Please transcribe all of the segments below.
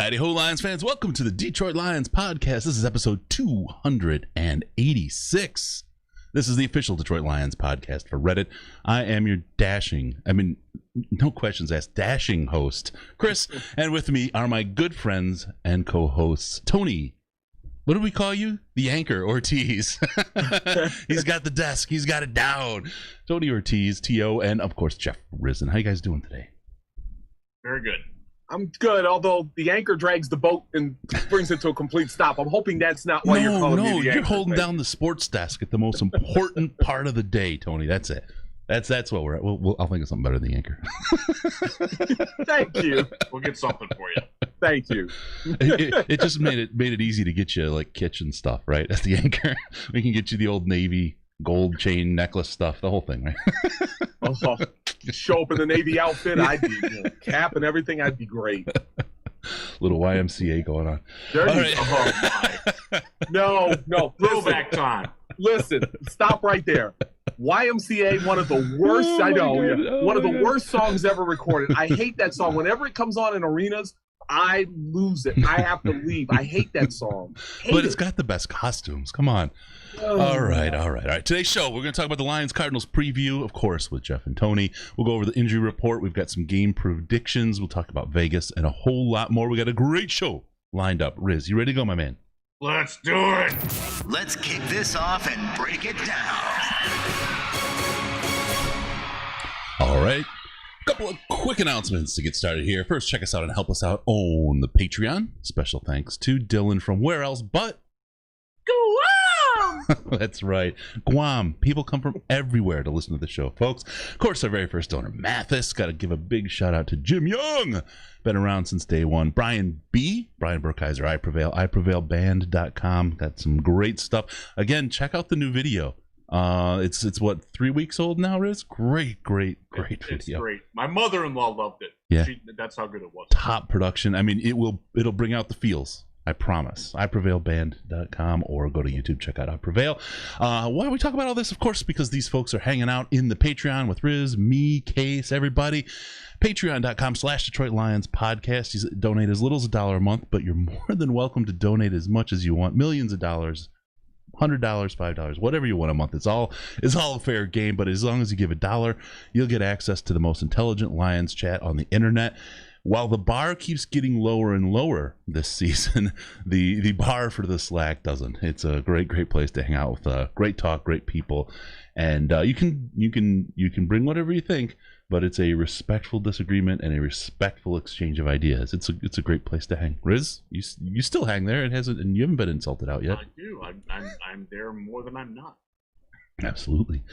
Howdy-ho, Lions fans. Welcome to the Detroit Lions podcast. This is episode 286. This is the official Detroit Lions podcast for Reddit. I am your no questions asked, dashing host, Chris. And with me are my good friends and co-hosts, Tony. What do we call you? The anchor, Ortiz. He's got the desk. He's got it down. Tony Ortiz, T.O., and, of course, Jeff Risen. How you guys doing today? Very good. I'm good, although the anchor drags the boat and brings it to a complete stop. I'm hoping that's not why you're calling me the anchor. You're holding down the sports desk at the most important part of the day, Tony. That's it. That's what we're at. I'll think of something better than the anchor. Thank you. We'll get something for you. Thank you. It just made it easy to get you like kitchen stuff, right? As the anchor, we can get you the old Navy gold chain necklace stuff, the whole thing, right? Show up in the Navy outfit, I'd be cap and everything. I'd be great. Little YMCA going on. Dirty. Right. Oh my. No. Throwback time. Listen, stop right there. YMCA, one of the worst. I know, one of the worst songs ever recorded. I hate that song. Whenever it comes on in arenas, I lose it. I have to leave. I hate that song. It's got the best costumes. Come on. Oh. All right. Today's show, we're going to talk about the Lions-Cardinals preview, of course, with Jeff and Tony. We'll go over the injury report. We've got some game predictions. We'll talk about Vegas and a whole lot more. We got a great show lined up. Riz, you ready to go, my man? Let's do it. Let's kick this off and break it down. All right. Couple of quick announcements to get started here. First, check us out and help us out on the Patreon. Special thanks to Dylan from where else but Guam. That's right, Guam. People come from everywhere to listen to the show, folks. Of course, our very first donor, Mathis. Got to give a big shout out to Jim Young. Been around since day one. Brian Burkheiser, I Prevail, iprevailband.com. Got some great stuff. Again, check out the new video. It's what, 3 weeks old now, Riz? Great video. It's great. My mother-in-law loved it. Yeah. That's how good it was. Top production. I mean, it'll bring out the feels. I promise. iprevailband.com, or go to YouTube, check out iPrevail. Why do we talk about all this? Of course, because these folks are hanging out in the Patreon with Riz, me, Case, everybody. Patreon.com/Detroit Lions podcast. You donate as little as $1 a month, but you're more than welcome to donate as much as you want. Millions of dollars. $100, $5, whatever you want a month. It's all fair game, but as long as you give $1, you'll get access to the most intelligent Lions chat on the internet. While the bar keeps getting lower and lower this season, the bar for the Slack doesn't. It's a great place to hang out with great talk, great people, and you can bring whatever you think, but it's a respectful disagreement and a respectful exchange of ideas. It's a great place to hang. Riz, you still hang there. It hasn't, and you haven't been insulted out yet. I do. I'm there more than I'm not. Absolutely.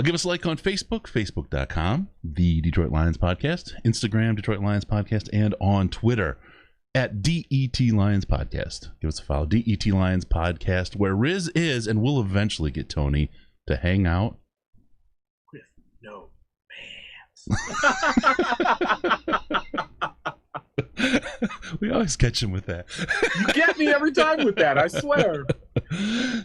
Give us a like on Facebook, facebook.com, the Detroit Lions Podcast, Instagram, Detroit Lions Podcast, and on Twitter at DET Lions Podcast. Give us a follow, DET Lions Podcast, where Riz is and will eventually get Tony to hang out with no pants. We always catch him with that. You get me every time with that, I swear.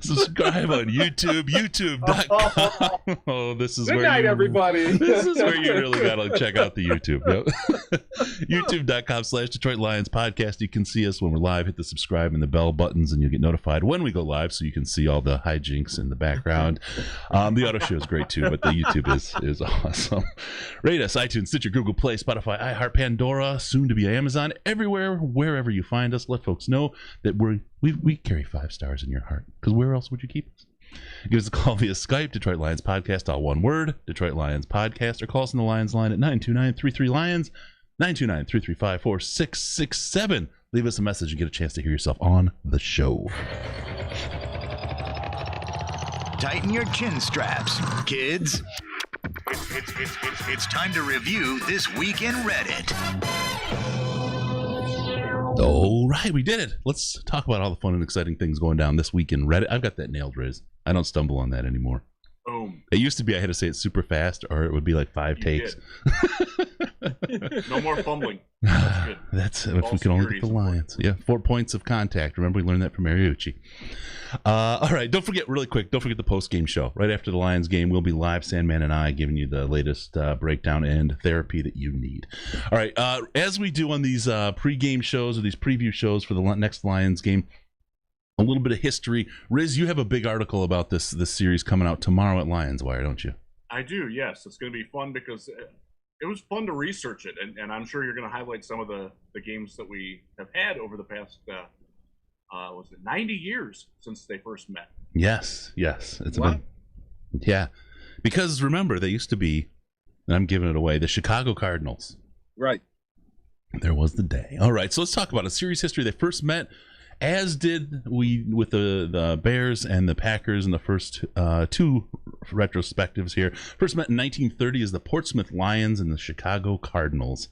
Subscribe on YouTube, youtube.com. Oh, this is Good night, everybody. This is where you really got to check out the YouTube. Yep. youtube.com/Detroit Lions Podcast. You can see us when we're live. Hit the subscribe and the bell buttons, and you'll get notified when we go live, so you can see all the hijinks in the background. The auto show is great, too, but the YouTube is awesome. Rate us, iTunes, Stitcher, Google Play, Spotify, iHeart, Pandora, soon to be Amazon. Everywhere, wherever you find us, let folks know that we carry 5 stars in your heart, because where else would you keep us? Give us a call via Skype, Detroit Lions Podcast, all one word, Detroit Lions Podcast, or call us on the Lions line at 929-33-LIONS, 929-335-4667. Leave us a message and get a chance to hear yourself on the show. Tighten your chin straps, kids. It's time to review this week in Reddit. All right, we did it. Let's talk about all the fun and exciting things going down this week in Reddit. I've got that nailed, Riz. I don't stumble on that anymore. Boom. It used to be I had to say it super fast, or it would be like 5 takes. No more fumbling. That's good. That's if we can only get the Lions. Yeah, 4 points of contact. Remember, we learned that from Mariucci. All right, don't forget the post-game show. Right after the Lions game, we'll be live, Sandman and I, giving you the latest breakdown and therapy that you need. All right, as we do on these pre-game shows or these preview shows for the next Lions game, a little bit of history. Riz, you have a big article about this series coming out tomorrow at Lions Wire, don't you? I do, yes. It's going to be fun because it was fun to research it, and I'm sure you're going to highlight some of the games that we have had over the past, 90 years since they first met? Yes. It's about, yeah. Because remember, they used to be, and I'm giving it away, the Chicago Cardinals. Right. There was the day. All right, so let's talk about a series history. They first met, as did we with the Bears and the Packers in the first 2 retrospectives here. First met in 1930 as the Portsmouth Lions and the Chicago Cardinals.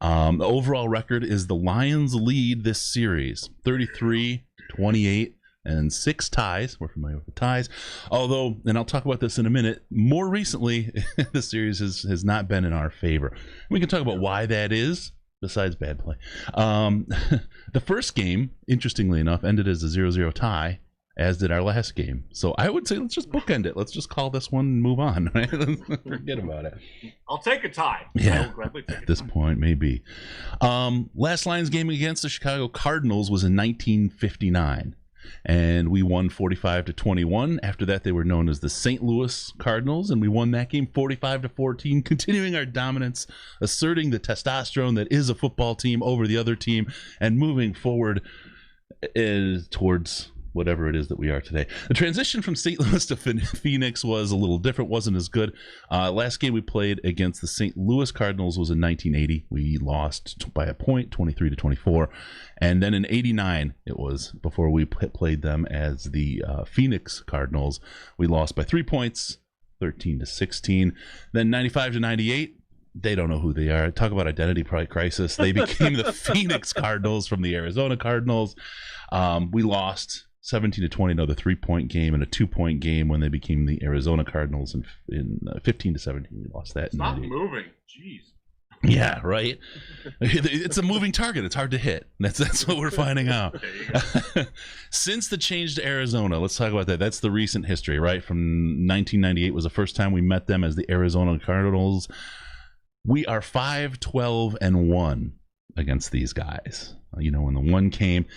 The overall record is the Lions lead this series, 33-28, and 6 ties. We're familiar with the ties. Although, and I'll talk about this in a minute, more recently, the series has not been in our favor. We can talk about why that is. Besides bad play. The first game, interestingly enough, ended as a 0-0 tie, as did our last game. So I would say let's just bookend it. Let's just call this one and move on. Right? Forget about it. I'll take a tie. Yeah, at this point, maybe. Last Lions game against the Chicago Cardinals was in 1959. And we won 45-21. After that, they were known as the St. Louis Cardinals, and we won that game 45-14, continuing our dominance, asserting the testosterone that is a football team over the other team, and moving forward towards whatever it is that we are today. The transition from St. Louis to Phoenix was a little different, wasn't as good. Last game we played against the St. Louis Cardinals was in 1980. We lost by a point, 23-24. And then in 89, it was before we played them as the Phoenix Cardinals. We lost by 3 points, 13-16. Then 95-98. They don't know who they are. Talk about identity crisis. They became the Phoenix Cardinals from the Arizona Cardinals. We lost 17-20, another 3-point game, and a 2-point game when they became the Arizona Cardinals in 15-17. We lost that. Stop moving. Jeez. Yeah, right. It's a moving target. It's hard to hit. That's what we're finding out. Since the change to Arizona, let's talk about that. That's the recent history, right? From 1998 was the first time we met them as the Arizona Cardinals. We are 5-12-1 against these guys. You know, when the one came,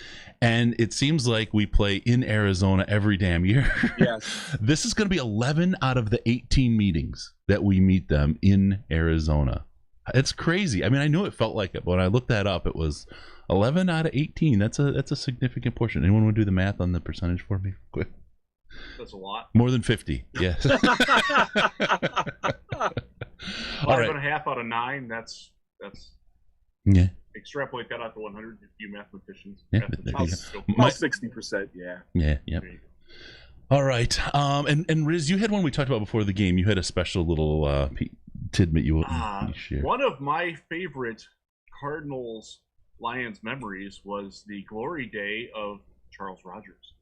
and it seems like we play in Arizona every damn year. Yes. This is going to be 11 out of the 18 meetings that we meet them in Arizona. It's crazy. I mean, I knew it felt like it, but when I looked that up, it was 11 out of 18. That's a significant portion. Anyone want to do the math on the percentage for me? Quick. That's a lot. More than 50. Yes. 5.5 out of 9. That's yeah. Extrapolate that out to 100. If you mathematicians. Yeah, About 60%. Yeah. Yeah. Yep. All right. And Riz, you had one we talked about before the game. You had a special little tidbit you share. One of my favorite Cardinals Lions memories was the glory day of Charles Rogers.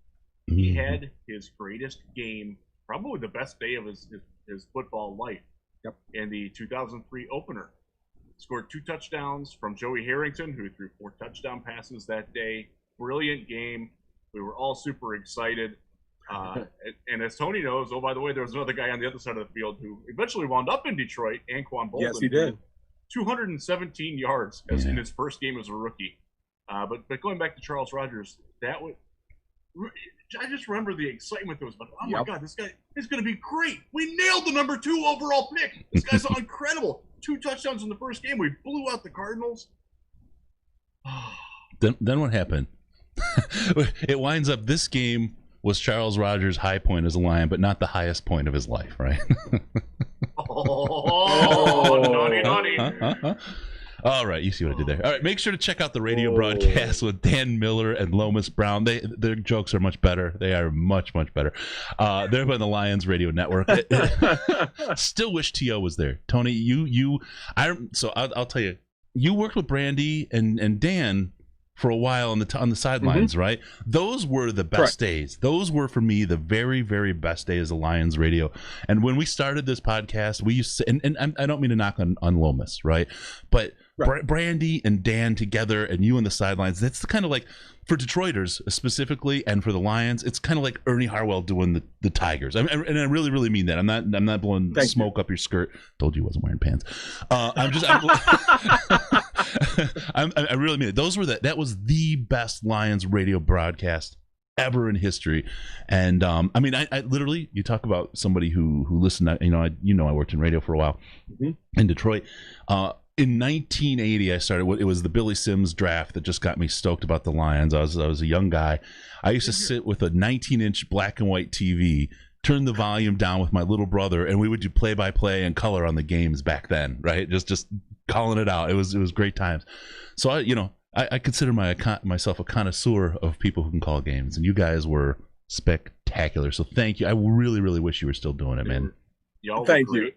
He had his greatest game, probably the best day of his football life. Yep. In the 2003 opener. Scored 2 touchdowns from Joey Harrington, who threw 4 touchdown passes that day. Brilliant game. We were all super excited. And as Tony knows, oh, by the way, there was another guy on the other side of the field who eventually wound up in Detroit, Anquan Bolden. Yes, he did. 217 yards in his first game as a rookie. But going back to Charles Rogers, I just remember the excitement that was about, oh my God, this guy is going to be great. We nailed the number 2 overall pick. This guy's incredible. 2 touchdowns in the first game. We blew out the Cardinals. Then what happened? It winds up this game was Charles Rogers' high point as a Lion, but not the highest point of his life, right? Naughty. All right, you see what I did there. All right, make sure to check out the radio broadcast with Dan Miller and Lomas Brown. Their jokes are much better. They are much, much better. They're on the Lions Radio Network. Still wish T.O. was there. Tony, I'll tell you, you worked with Brandy and Dan for a while on the sidelines, right? Those were the best days. Those were, for me, the very, very best days of Lions radio. And when we started this podcast, we used to, and I don't mean to knock on Lomas, right? But Brandy and Dan together and you on the sidelines, that's the kind of like, for Detroiters specifically and for the Lions, it's kind of like Ernie Harwell doing the Tigers. And I really, really mean that. I'm not blowing smoke up your skirt. Told you I wasn't wearing pants. I really mean it. That was the best Lions radio broadcast ever in history. And I mean, I literally, you talk about somebody who listened. I worked in radio for a while in Detroit. In 1980, I started. It was the Billy Sims draft that just got me stoked about the Lions. I was a young guy. I used to sit with a 19-inch black and white TV, turn the volume down with my little brother, and we would do play-by-play and color on the games back then. Right, just calling it out. It was great times. So I consider myself a connoisseur of people who can call games, and you guys were spectacular. So thank you. I really, really wish you were still doing it, man. Thank you.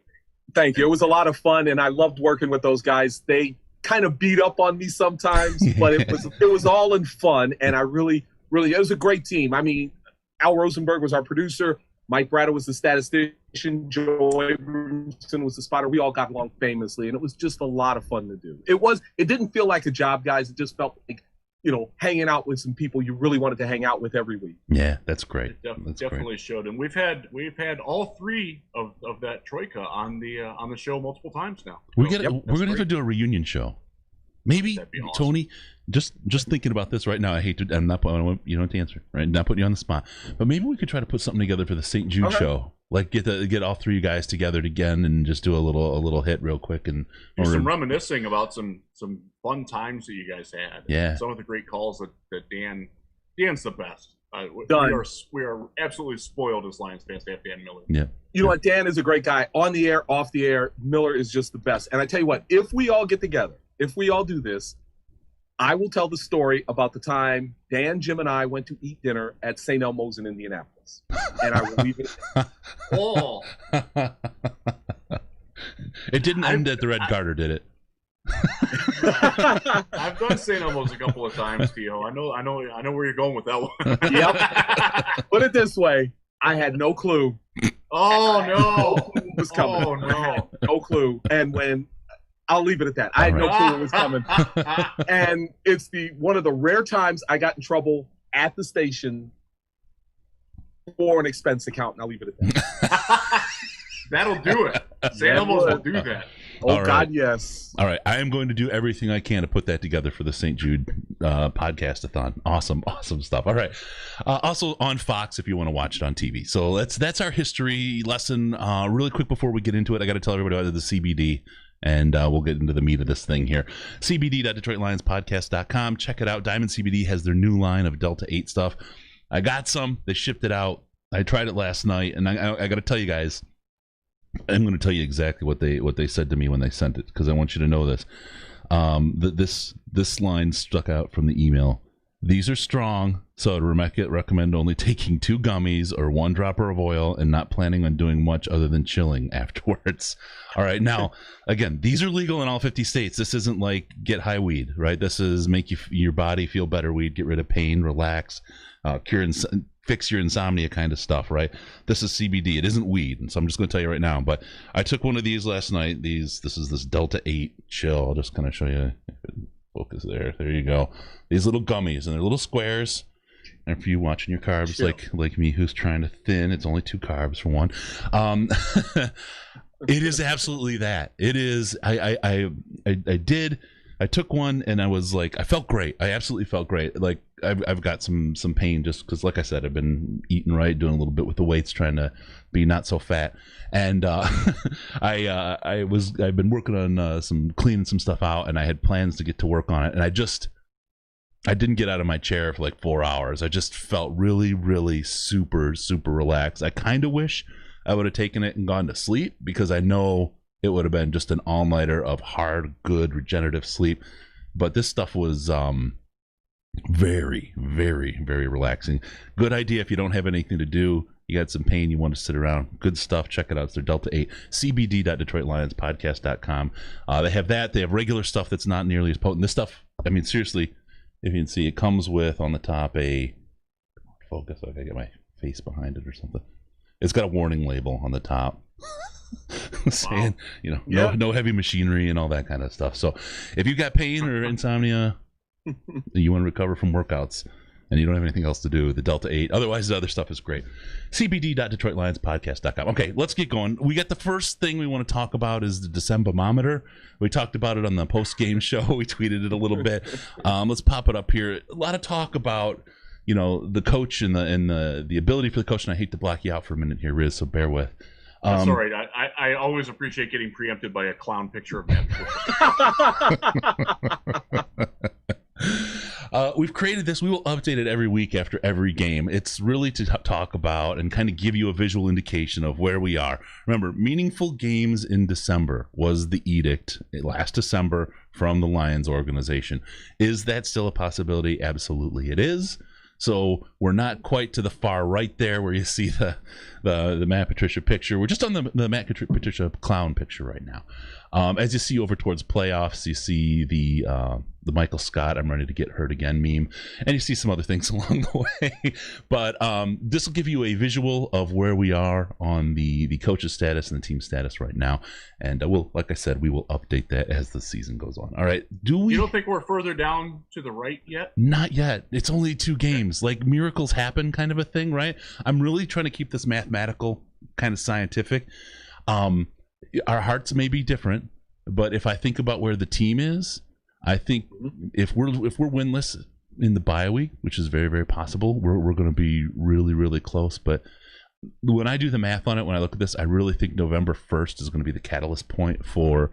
Thank you. It was a lot of fun, and I loved working with those guys. They kind of beat up on me sometimes, but it was all in fun, and I really, it was a great team. I mean, Al Rosenberg was our producer. Mike Braddock was the statistician. Joe Abramson was the spotter. We all got along famously, and it was just a lot of fun to do. It didn't feel like a job, guys. It just felt like, hanging out with some people you really wanted to hang out with every week. Yeah, that's great. It definitely showed, and we've had all three of that troika on the show multiple times now. We're gonna have to do a reunion show. Maybe awesome. Tony, just thinking about this right now. I'm not putting you don't have to answer, right? Not putting you on the spot, but maybe we could try to put something together for the St. Jude show. Like get all three of you guys together again and just do a little hit real quick and do some reminiscing about some fun times that you guys had. Yeah, some of the great calls that Dan's the best. We are absolutely spoiled as Lions fans to have Dan Miller. Yeah, you know what? Dan is a great guy on the air, off the air. Miller is just the best. And I tell you what, if we all get together, if we all do this, I will tell the story about the time Dan, Jim, and I went to eat dinner at St. Elmo's in Indianapolis. And I will leave it. Oh. It didn't end at the Red Garter, did it? I've done St. Elmo's a couple of times, Theo. I know where you're going with that one. Yep. Put it this way, I had no clue. Oh no. No clue was coming. Oh no. No clue. And when I'll leave it at that. I had no clue it was coming. And it's one of the rare times I got in trouble at the station for an expense account, and I'll leave it at that. That'll do it. St. Elmo's will do that. Oh, right. God, yes. All right. I am going to do everything I can to put that together for the St. Jude podcast-a-thon. Awesome stuff. All right. Also on Fox if you want to watch it on TV. So that's our history lesson. Really quick before we get into it, I got to tell everybody about the CBD. And we'll get into the meat of this thing here. CBD.DetroitLionsPodcast.com. Check it out. Diamond CBD has their new line of Delta 8 stuff. I got some. They shipped it out. I tried it last night. And I got to tell you guys, I'm going to tell you exactly what they said to me when they sent it, because I want you to know this. This line stuck out from the email. These are strong, so I'd recommend only taking 2 gummies or 1 dropper of oil and not planning on doing much other than chilling afterwards. All right, now, again, these are legal in all 50 states. This isn't like get high weed, right? This is make your body feel better weed, get rid of pain, relax, fix your insomnia kind of stuff, right? This is CBD. It isn't weed, and so I'm just going to tell you right now. But I took one of these last night. This is this Delta 8 chill. I'll just kind of show you. Focus there. There you go. These little gummies, and they're little squares. And for you watching your carbs, like me, who's trying to thin, it's only 2 carbs for one. It is absolutely that. It is. I took one, and I was like, I felt great. I absolutely felt great. Like I've got some pain just because, like I said, I've been eating right, doing a little bit with the weights, trying to be not so fat. And I've been working on some cleaning some stuff out, and I had plans to get to work on it, and I didn't get out of my chair for like 4 hours. I just felt really, really super relaxed. I kind of wish I would have taken it and gone to sleep, because I know it would have been just an all-nighter of hard, good, regenerative sleep. But this stuff was very, very, very relaxing. Good idea if you don't have anything to do, you got some pain, you want to sit around. Good stuff. Check it out. It's their Delta 8. CBD.DetroitLionsPodcast.com. They have that. They have regular stuff that's not nearly as potent. This stuff, I mean, seriously, If you can see, it comes with on the top a focus. I gotta get my face behind it or something. It's got a warning label on the top saying, no heavy machinery and all that kind of stuff. So if you've got pain or insomnia, you want to recover from workouts, and you don't have anything else to do, the Delta 8. Otherwise, the other stuff is great. cbd.detroitlionspodcast.com. Okay, let's get going. We got the first thing we want to talk about is the December-mometer. We talked about it on the post-game show. We tweeted it a little bit. Let's pop it up here. A lot of talk about the coach and the ability for the coach, and I hate to block you out for a minute here, Riz, so bear with. That's all right. I always appreciate getting preempted by a clown picture of Matt. We've created this. We will update it every week after every game. It's really to talk about and kind of give you a visual indication of where we are. Remember, meaningful games in December was the edict last December from the Lions organization. Is that still a possibility? Absolutely it is. So we're not quite to the far right there where you see the Matt Patricia picture. We're just on the Matt Patricia clown picture right now. As you see over towards playoffs, you see the Michael Scott, I'm ready to get hurt again meme, and you see some other things along the way. But this will give you a visual of where we are on the coach's status and the team status right now. And like I said, we will update that as the season goes on. All right. You don't think we're further down to the right yet? Not yet. It's only 2 games. Like miracles happen kind of a thing, right? I'm really trying to keep this mathematical, kind of scientific. Our hearts may be different, but if I think about where the team is, I think if we're winless in the bye week, which is very, very possible, we're going to be really, really close. But when I do the math on it, when I look at this, I really think November 1st is going to be the catalyst point for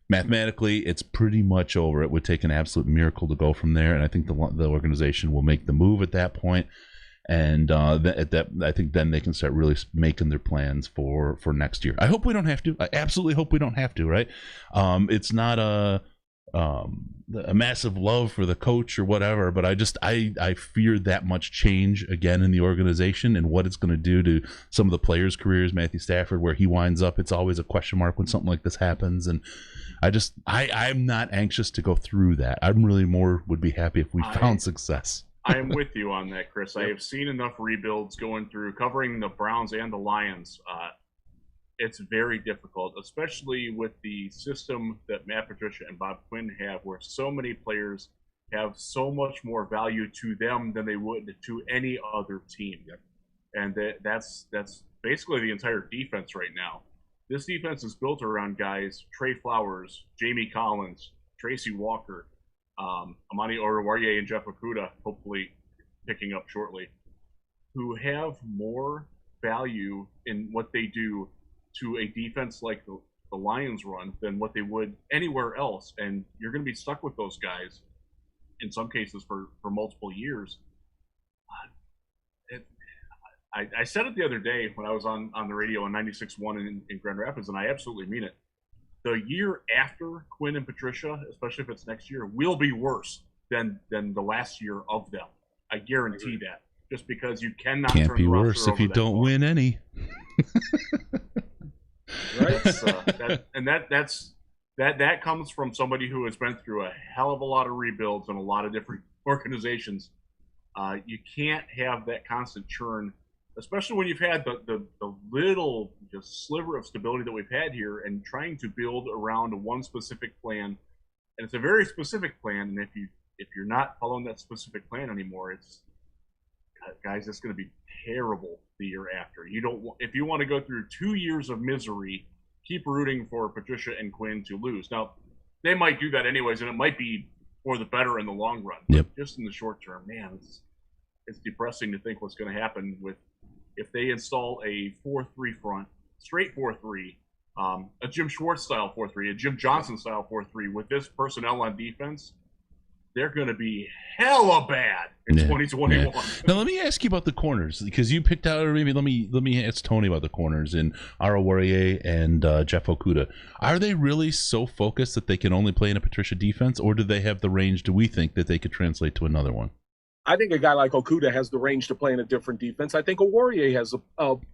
mathematically. It's pretty much over. It would take an absolute miracle to go from there, and I think the organization will make the move at that point. And I think then they can start really making their plans for next year. I hope we don't have to. I absolutely hope we don't have to. Right? It's not a massive love for the coach or whatever, but I fear that much change again in the organization and what it's going to do to some of the players' careers. Matthew Stafford, where he winds up, it's always a question mark when something like this happens. And I'm not anxious to go through that. I'm really would be happy if we found success. I am with you on that, Chris. I have seen enough rebuilds going through, covering the Browns and the Lions. It's very difficult, especially with the system that Matt Patricia and Bob Quinn have, where so many players have so much more value to them than they would to any other team. And that's basically the entire defense right now. This defense is built around guys, Trey Flowers, Jamie Collins, Tracy Walker, Amani Oruwariye and Jeff Okudah, hopefully picking up shortly, who have more value in what they do to a defense like the Lions run than what they would anywhere else. And you're going to be stuck with those guys, in some cases, for multiple years. I said it the other day when I was on the radio on 96.1 in Grand Rapids, and I absolutely mean it. The year after Quinn and Patricia, especially if it's next year, will be worse than the last year of them. I guarantee that. Just because you cannot can't turn be the worse if you don't win any. Right. So that comes from somebody who has been through a hell of a lot of rebuilds in a lot of different organizations. You can't have that constant churn, especially when you've had the little just sliver of stability that we've had here, and trying to build around one specific plan. And it's a very specific plan. And if you're not following that specific plan anymore, it's going to be terrible the year after. If you want to go through 2 years of misery, keep rooting for Patricia and Quinn to lose. Now, they might do that anyways, and it might be for the better in the long run. But just in the short term, man, it's depressing to think what's going to happen if they install a 4-3 front, straight 4-3, a Jim Schwartz style 4-3, a Jim Johnson style 4-3 with this personnel on defense. They're going to be hella bad in 2021. Yeah. Now, let me ask you about the corners, because you picked out, or maybe let me ask Tony about the corners in Oruwariye and Jeff Okudah. Are they really so focused that they can only play in a Patricia defense, or do they have the range, do we think, that they could translate to another one? I think a guy like Okudah has the range to play in a different defense. I think Oruwariye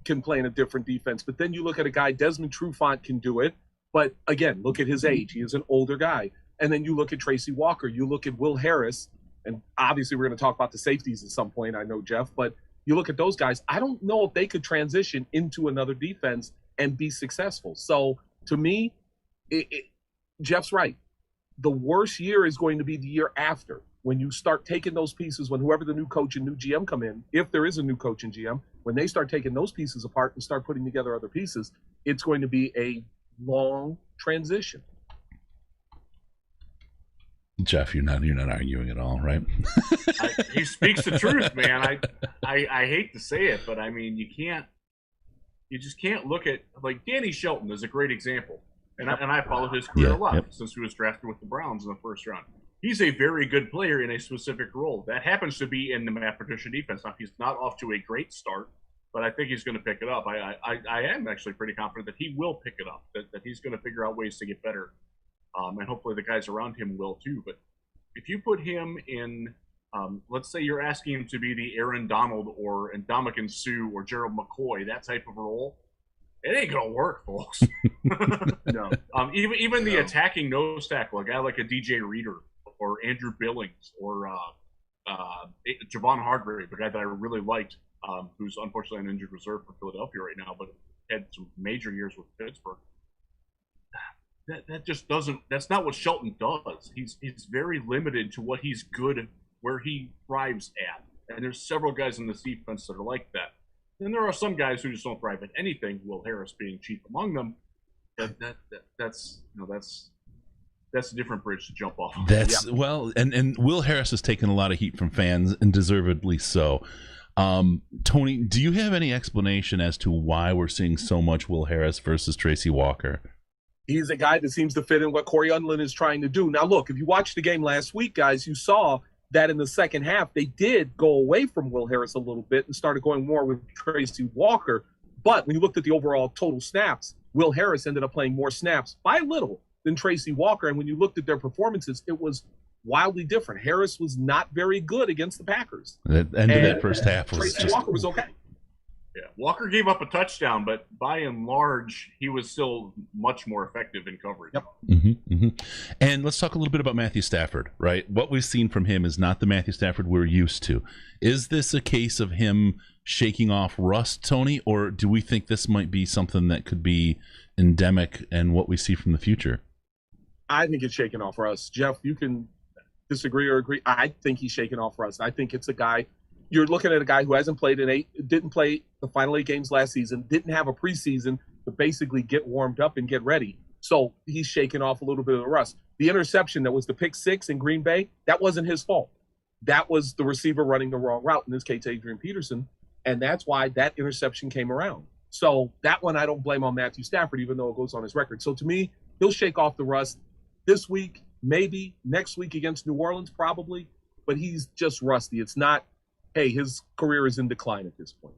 can play in a different defense. But then you look at a guy, Desmond Trufant can do it. But again, look at his age. He is an older guy. And then you look at Tracy Walker. You look at Will Harris. and obviously we're going to talk about the safeties at some point, I know, Jeff, but you look at those guys, I don't know if they could transition into another defense and be successful. So to me, Jeff's right. The worst year is going to be the year after, when you start taking those pieces, when whoever the new coach and new GM come in, if there is a new coach and GM, when they start taking those pieces apart and start putting together other pieces, it's going to be a long transition. Jeff, you're not arguing at all, right? He speaks the truth, man. I hate to say it, but I mean, you just can't look at, like, Danny Shelton is a great example, and I followed his career a lot since he was drafted with the Browns in the first round. He's a very good player in a specific role. That happens to be in the Matt Patricia defense. Now, he's not off to a great start, but I think he's going to pick it up. I am actually pretty confident that he will pick it up, that he's going to figure out ways to get better. And hopefully the guys around him will too. But if you put him in, let's say you're asking him to be the Aaron Donald or Ndamukong Suh or Gerald McCoy, that type of role, it ain't gonna work, folks. No. Even the attacking nose tackle, a guy like a DJ Reader or Andrew Billings or Javon Hargrave, a guy that I really liked, who's unfortunately on injured reserve for Philadelphia right now, but had some major years with Pittsburgh. That just doesn't. That's not what Shelton does. He's very limited to what he's good, where he thrives at. And there's several guys in this defense that are like that. And there are some guys who just don't thrive at anything. Will Harris being chief among them. But that's a different bridge to jump off. Well, and Will Harris has taken a lot of heat from fans, and deservedly so. Tony, do you have any explanation as to why we're seeing so much Will Harris versus Tracy Walker? He's a guy that seems to fit in what Corey Undlin is trying to do. Now, look, if you watched the game last week, guys, you saw that in the second half, they did go away from Will Harris a little bit and started going more with Tracy Walker. But when you looked at the overall total snaps, Will Harris ended up playing more snaps by a little than Tracy Walker. And when you looked at their performances, it was wildly different. Harris was not very good against the Packers. The end of that first half was Tracy Walker was okay. Yeah, Walker gave up a touchdown, but by and large, he was still much more effective in coverage. Yep. And let's talk a little bit about Matthew Stafford, right? What we've seen from him is not the Matthew Stafford we're used to. Is this a case of him shaking off rust, Tony, or do we think this might be something that could be endemic and what we see from the future? I think it's shaking off rust. Jeff, you can disagree or agree. I think he's shaking off rust. I think it's a guy. You're looking at a guy who hasn't played didn't play the final 8 games last season, didn't have a preseason to basically get warmed up and get ready. So he's shaking off a little bit of the rust. The interception that was the pick 6 in Green Bay, that wasn't his fault. That was the receiver running the wrong route, in this case, Adrian Peterson, and that's why that interception came around. So that one I don't blame on Matthew Stafford, even though it goes on his record. So to me, he'll shake off the rust this week, maybe next week against New Orleans, probably, but he's just rusty. It's not, hey, his career is in decline at this point.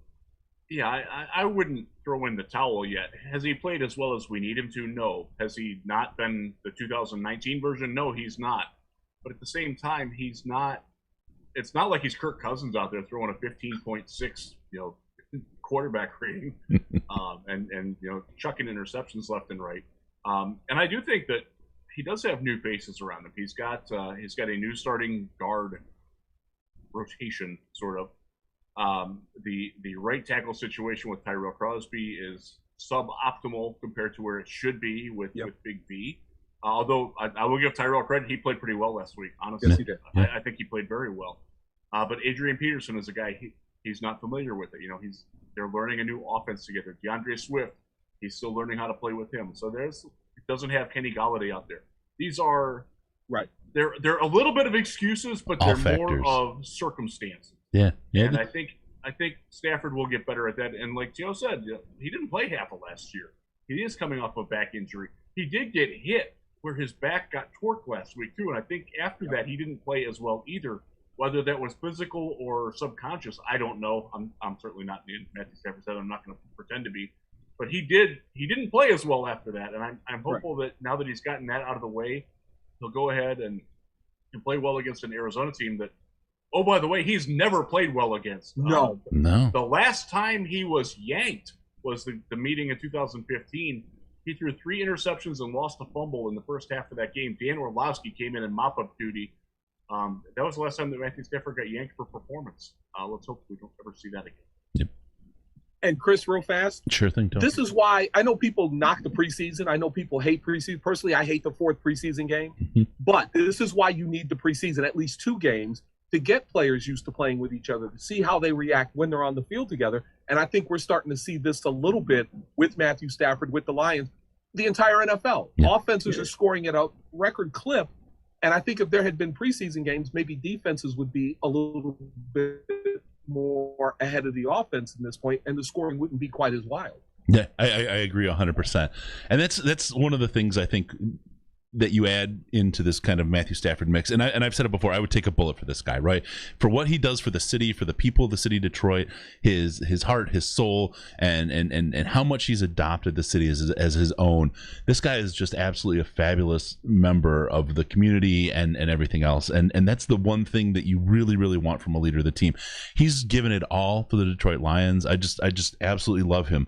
Yeah, I wouldn't throw in the towel yet. Has he played as well as we need him to? No. Has he not been the 2019 version? No, he's not. But at the same time, he's not. It's not like he's Kirk Cousins out there throwing a 15.6, quarterback rating, and chucking interceptions left and right. And I do think that he does have new faces around him. He's got a new starting guard rotation, sort of. The right tackle situation with Tyrell Crosby is suboptimal compared to where it should be with Big V. Although I will give Tyrell credit, he played pretty well last week. Honestly, yes, he did. I think he played very well. But Adrian Peterson is a guy he's not familiar with it. They're learning a new offense together. DeAndre Swift, he's still learning how to play with him. So it doesn't have Kenny Golladay out there. These are right. They're a little bit of excuses, but they're more of circumstances. Yeah. And I think Stafford will get better at that. And like Joe said, he didn't play half of last year. He is coming off a back injury. He did get hit where his back got torqued last week too. And I think after that he didn't play as well either. Whether that was physical or subconscious, I don't know. I'm certainly not in Matthew Stafford's head. I'm not going to pretend to be. But he didn't play as well after that. And I'm hopeful that now that he's gotten that out of the way, he'll go ahead and play well against an Arizona team that, oh, by the way, he's never played well against. No. The last time he was yanked was the meeting in 2015. He threw 3 interceptions and lost a fumble in the first half of that game. Dan Orlovsky came in mop-up duty, That was the last time that Matthew Stafford got yanked for performance. Let's hope we don't ever see that again. Yep. And Chris, real fast. Sure thing, Tony. This is why I know people knock the preseason. I know people hate preseason. Personally, I hate the fourth preseason game. Mm-hmm. But this is why you need the preseason, at least 2 games, to get players used to playing with each other, to see how they react when they're on the field together. And I think we're starting to see this a little bit with Matthew Stafford, with the Lions, the entire NFL. Yeah. Offenses are scoring at a record clip. And I think if there had been preseason games, maybe defenses would be a little bit more ahead of the offense in this point, and the scoring wouldn't be quite as wild. Yeah, I agree 100%. And that's one of the things I think that you add into this kind of Matthew Stafford mix. And I've said it before, I would take a bullet for this guy, right? For what he does for the city, for the people of the city of Detroit, his heart, his soul, and how much he's adopted the city as his own. This guy is just absolutely a fabulous member of the community and everything else. And that's the one thing that you really, really want from a leader of the team. He's given it all for the Detroit Lions. I just absolutely love him.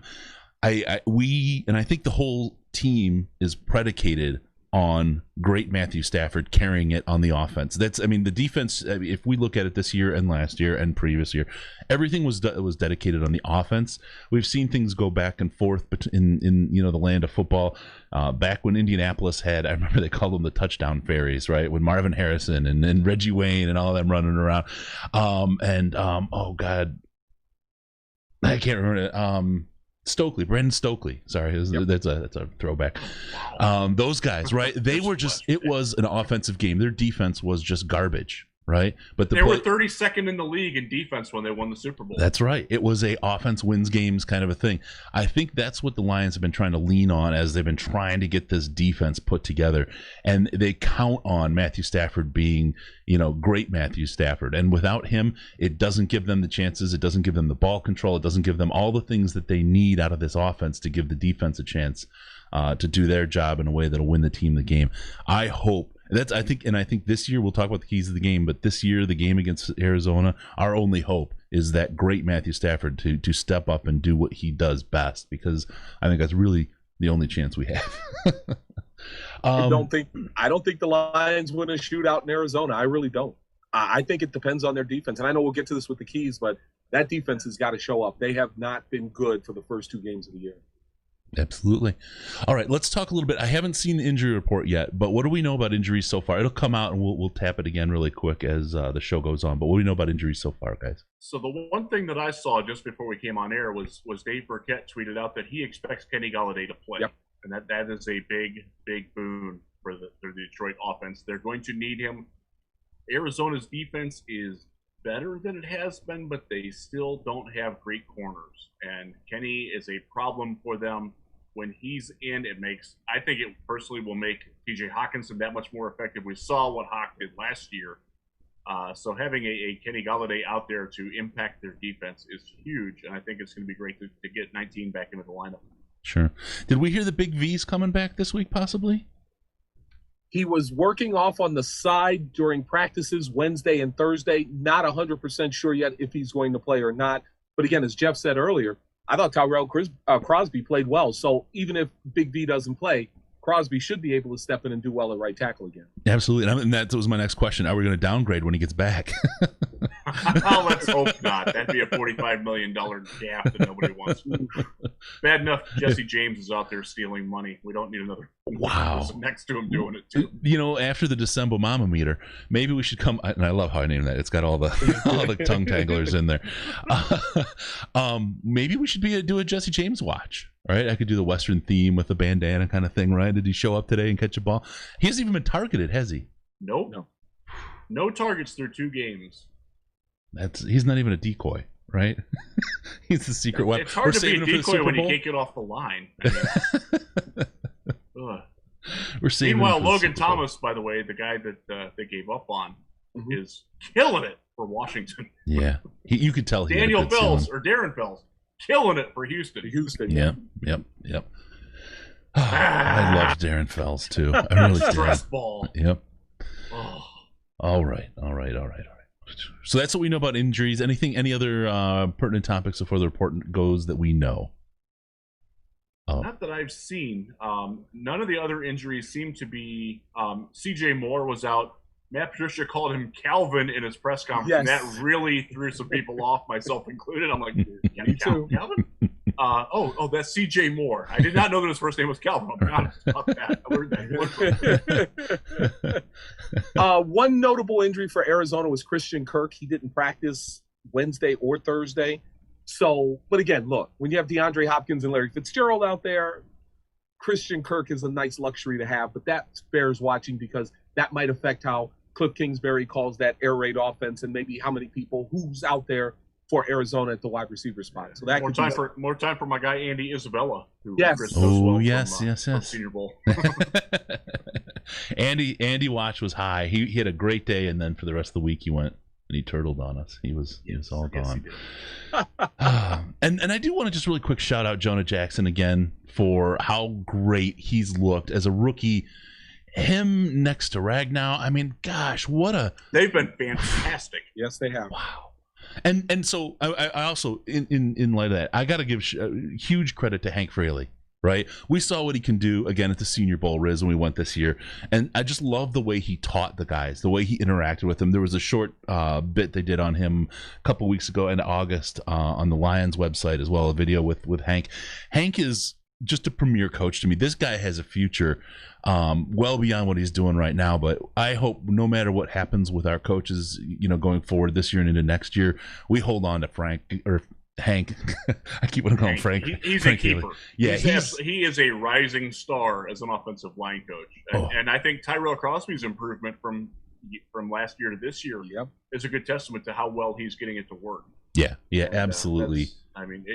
I think the whole team is predicated on great Matthew Stafford carrying it on the offense. The defense, if we look at it this year and last year and previous year, everything was dedicated on the offense. We've seen things go back and forth in the land of football. Back when Indianapolis had, I remember they called them the touchdown fairies, right? With Marvin Harrison and Reggie Wayne and all them running around. Oh God, I can't remember it. Brandon Stokely. Sorry, that's a throwback. Those guys, right? They were just. It was an offensive game. Their defense was just garbage, right? But they were 32nd in the league in defense when they won the Super Bowl. That's right. It was a offense wins games kind of a thing. I think that's what the Lions have been trying to lean on as they've been trying to get this defense put together, and they count on Matthew Stafford being, great Matthew Stafford. And without him, it doesn't give them the chances. It doesn't give them the ball control. It doesn't give them all the things that they need out of this offense to give the defense a chance to do their job in a way that'll win the team the game. I hope. I think this year we'll talk about the keys of the game, but this year the game against Arizona, our only hope is that great Matthew Stafford to step up and do what he does best, because I think that's really the only chance we have. I don't think the Lions win a shootout in Arizona. I really don't. I think it depends on their defense, and I know we'll get to this with the keys, but that defense has got to show up. They have not been good for the first 2 games of the year. Absolutely. All right, let's talk a little bit. I haven't seen the injury report yet, but what do we know about injuries so far? It'll come out, and we'll tap it again really quick as the show goes on. But what do we know about injuries so far, guys? So the one thing that I saw just before we came on air was Dave Burkett tweeted out that he expects Kenny Golladay to play. Yep. And that is a big boon for the Detroit offense. They're going to need him. Arizona's defense is better than it has been, but they still don't have great corners. And Kenny is a problem for them. When he's in, I think it personally will make TJ Hawkinson that much more effective. We saw what Hawk did last year. So having a Kenny Golladay out there to impact their defense is huge, and I think it's going to be great to get 19 back into the lineup. Sure. Did we hear the Big V's coming back this week, possibly? He was working off on the side during practices Wednesday and Thursday. Not 100% sure yet if he's going to play or not. But again, as Jeff said earlier, I thought Tyrell Crosby played well. So even if Big V doesn't play, Crosby should be able to step in and do well at right tackle again. Absolutely. And that was my next question. Are we going to downgrade when he gets back? Oh, let's hope not. That'd be a $45 million gap that nobody wants. Bad enough Jesse James is out there stealing money. We don't need another person next to him doing it too. After the December Mama meter, maybe we should come. And I love how I named that. It's got all the tongue tanglers in there. Maybe we should do a Jesse James watch. Right, I could do the Western theme with the bandana kind of thing, right? Did he show up today and catch a ball? He hasn't even been targeted, has he? Nope. No targets through 2 games. He's not even a decoy, right? He's the secret weapon. It's hard to be a decoy when you can't get off the line. We're saving. Meanwhile, Logan Thomas, by the way, the guy that they gave up on, is killing it for Washington. Yeah, you could tell. Darren Fells. Killing it for Houston. Yep. I love Darren Fells too. I really did. Stress ball. Yep. All right. So that's what we know about injuries. Any other pertinent topics before the report goes that we know? Not that I've seen. None of the other injuries seem to be. C.J. Moore was out Matt Patricia called him Calvin in his press conference, Yes. and that really threw some people off, myself included. I'm like, yeah, Calvin? That's C.J. Moore. I did not know that his first name was Calvin. I'm honest about that. I learned that. One notable injury for Arizona was Christian Kirk. He didn't practice Wednesday or Thursday. So, but again, look, when you have DeAndre Hopkins and Larry Fitzgerald out there, Christian Kirk is a nice luxury to have, but that bears watching because that might affect how Cliff Kingsbury calls that air raid offense and maybe how many people who's out there for Arizona at the wide receiver spot. So that more time for my guy Andy Isabella. Who Yes. Chris knows well yes. from Senior Bowl. Andy Watch was high. He had a great day, and then for the rest of the week he went and he turtled on us. He was all gone. And I do want to just really quick shout out Jonah Jackson again for how great he's looked as a rookie. Him next to Ragnow. I mean, gosh, they've been fantastic. Yes, they have. Wow. And so I also in light of that, I got to give huge credit to Hank Fraley. Right, we saw what he can do again at the Senior Bowl, Riz, when we went this year, and I just love the way he taught the guys, the way he interacted with them. There was a short bit they did on him a couple weeks ago in August on the Lions website as well, a video with Hank. Hank is just a premier coach to me. This guy has a future well beyond what he's doing right now, but I hope no matter what happens with our coaches, going forward this year and into next year, we hold on to Hank. I keep wanting to call him Frank. He's Frank a keeper. Haley. Yeah, he is a rising star as an offensive line coach, and I think Tyrell Crosby's improvement from last year to this year is a good testament to how well he's getting it to work. Yeah, absolutely. I mean,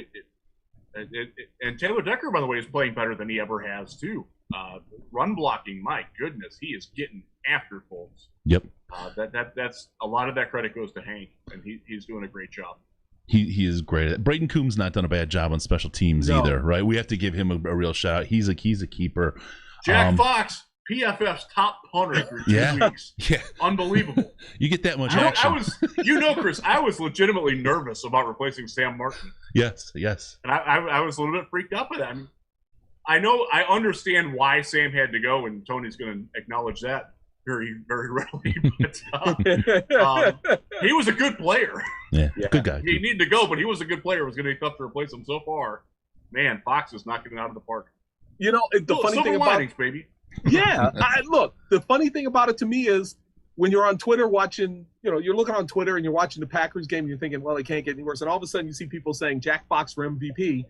and Taylor Decker, by the way, is playing better than he ever has too. Run blocking, my goodness, he is getting after folks. Yep. That's a lot of that credit goes to Hank, and he's doing a great job. He is great. Braden Coombs not done a bad job on special teams either, right? We have to give him a real shout out. He's a keeper. Jack Fox, PFF's top punter through 2 weeks. Yeah, unbelievable. You get that much action. Chris, I was legitimately nervous about replacing Sam Martin. Yes. And I was a little bit freaked out by that. I understand why Sam had to go, and Tony's going to acknowledge that very, very readily. But he was a good player. Yeah, good guy. He needed to go, but he was a good player. It was going to be tough to replace him so far. Man, Fox is knocking it out of the park. The funny thing about it, baby. Yeah, look. The funny thing about it to me is when you're on Twitter watching, you're looking on Twitter and you're watching the Packers game and you're thinking, well, it can't get any worse. And all of a sudden you see people saying Jack Fox for MVP.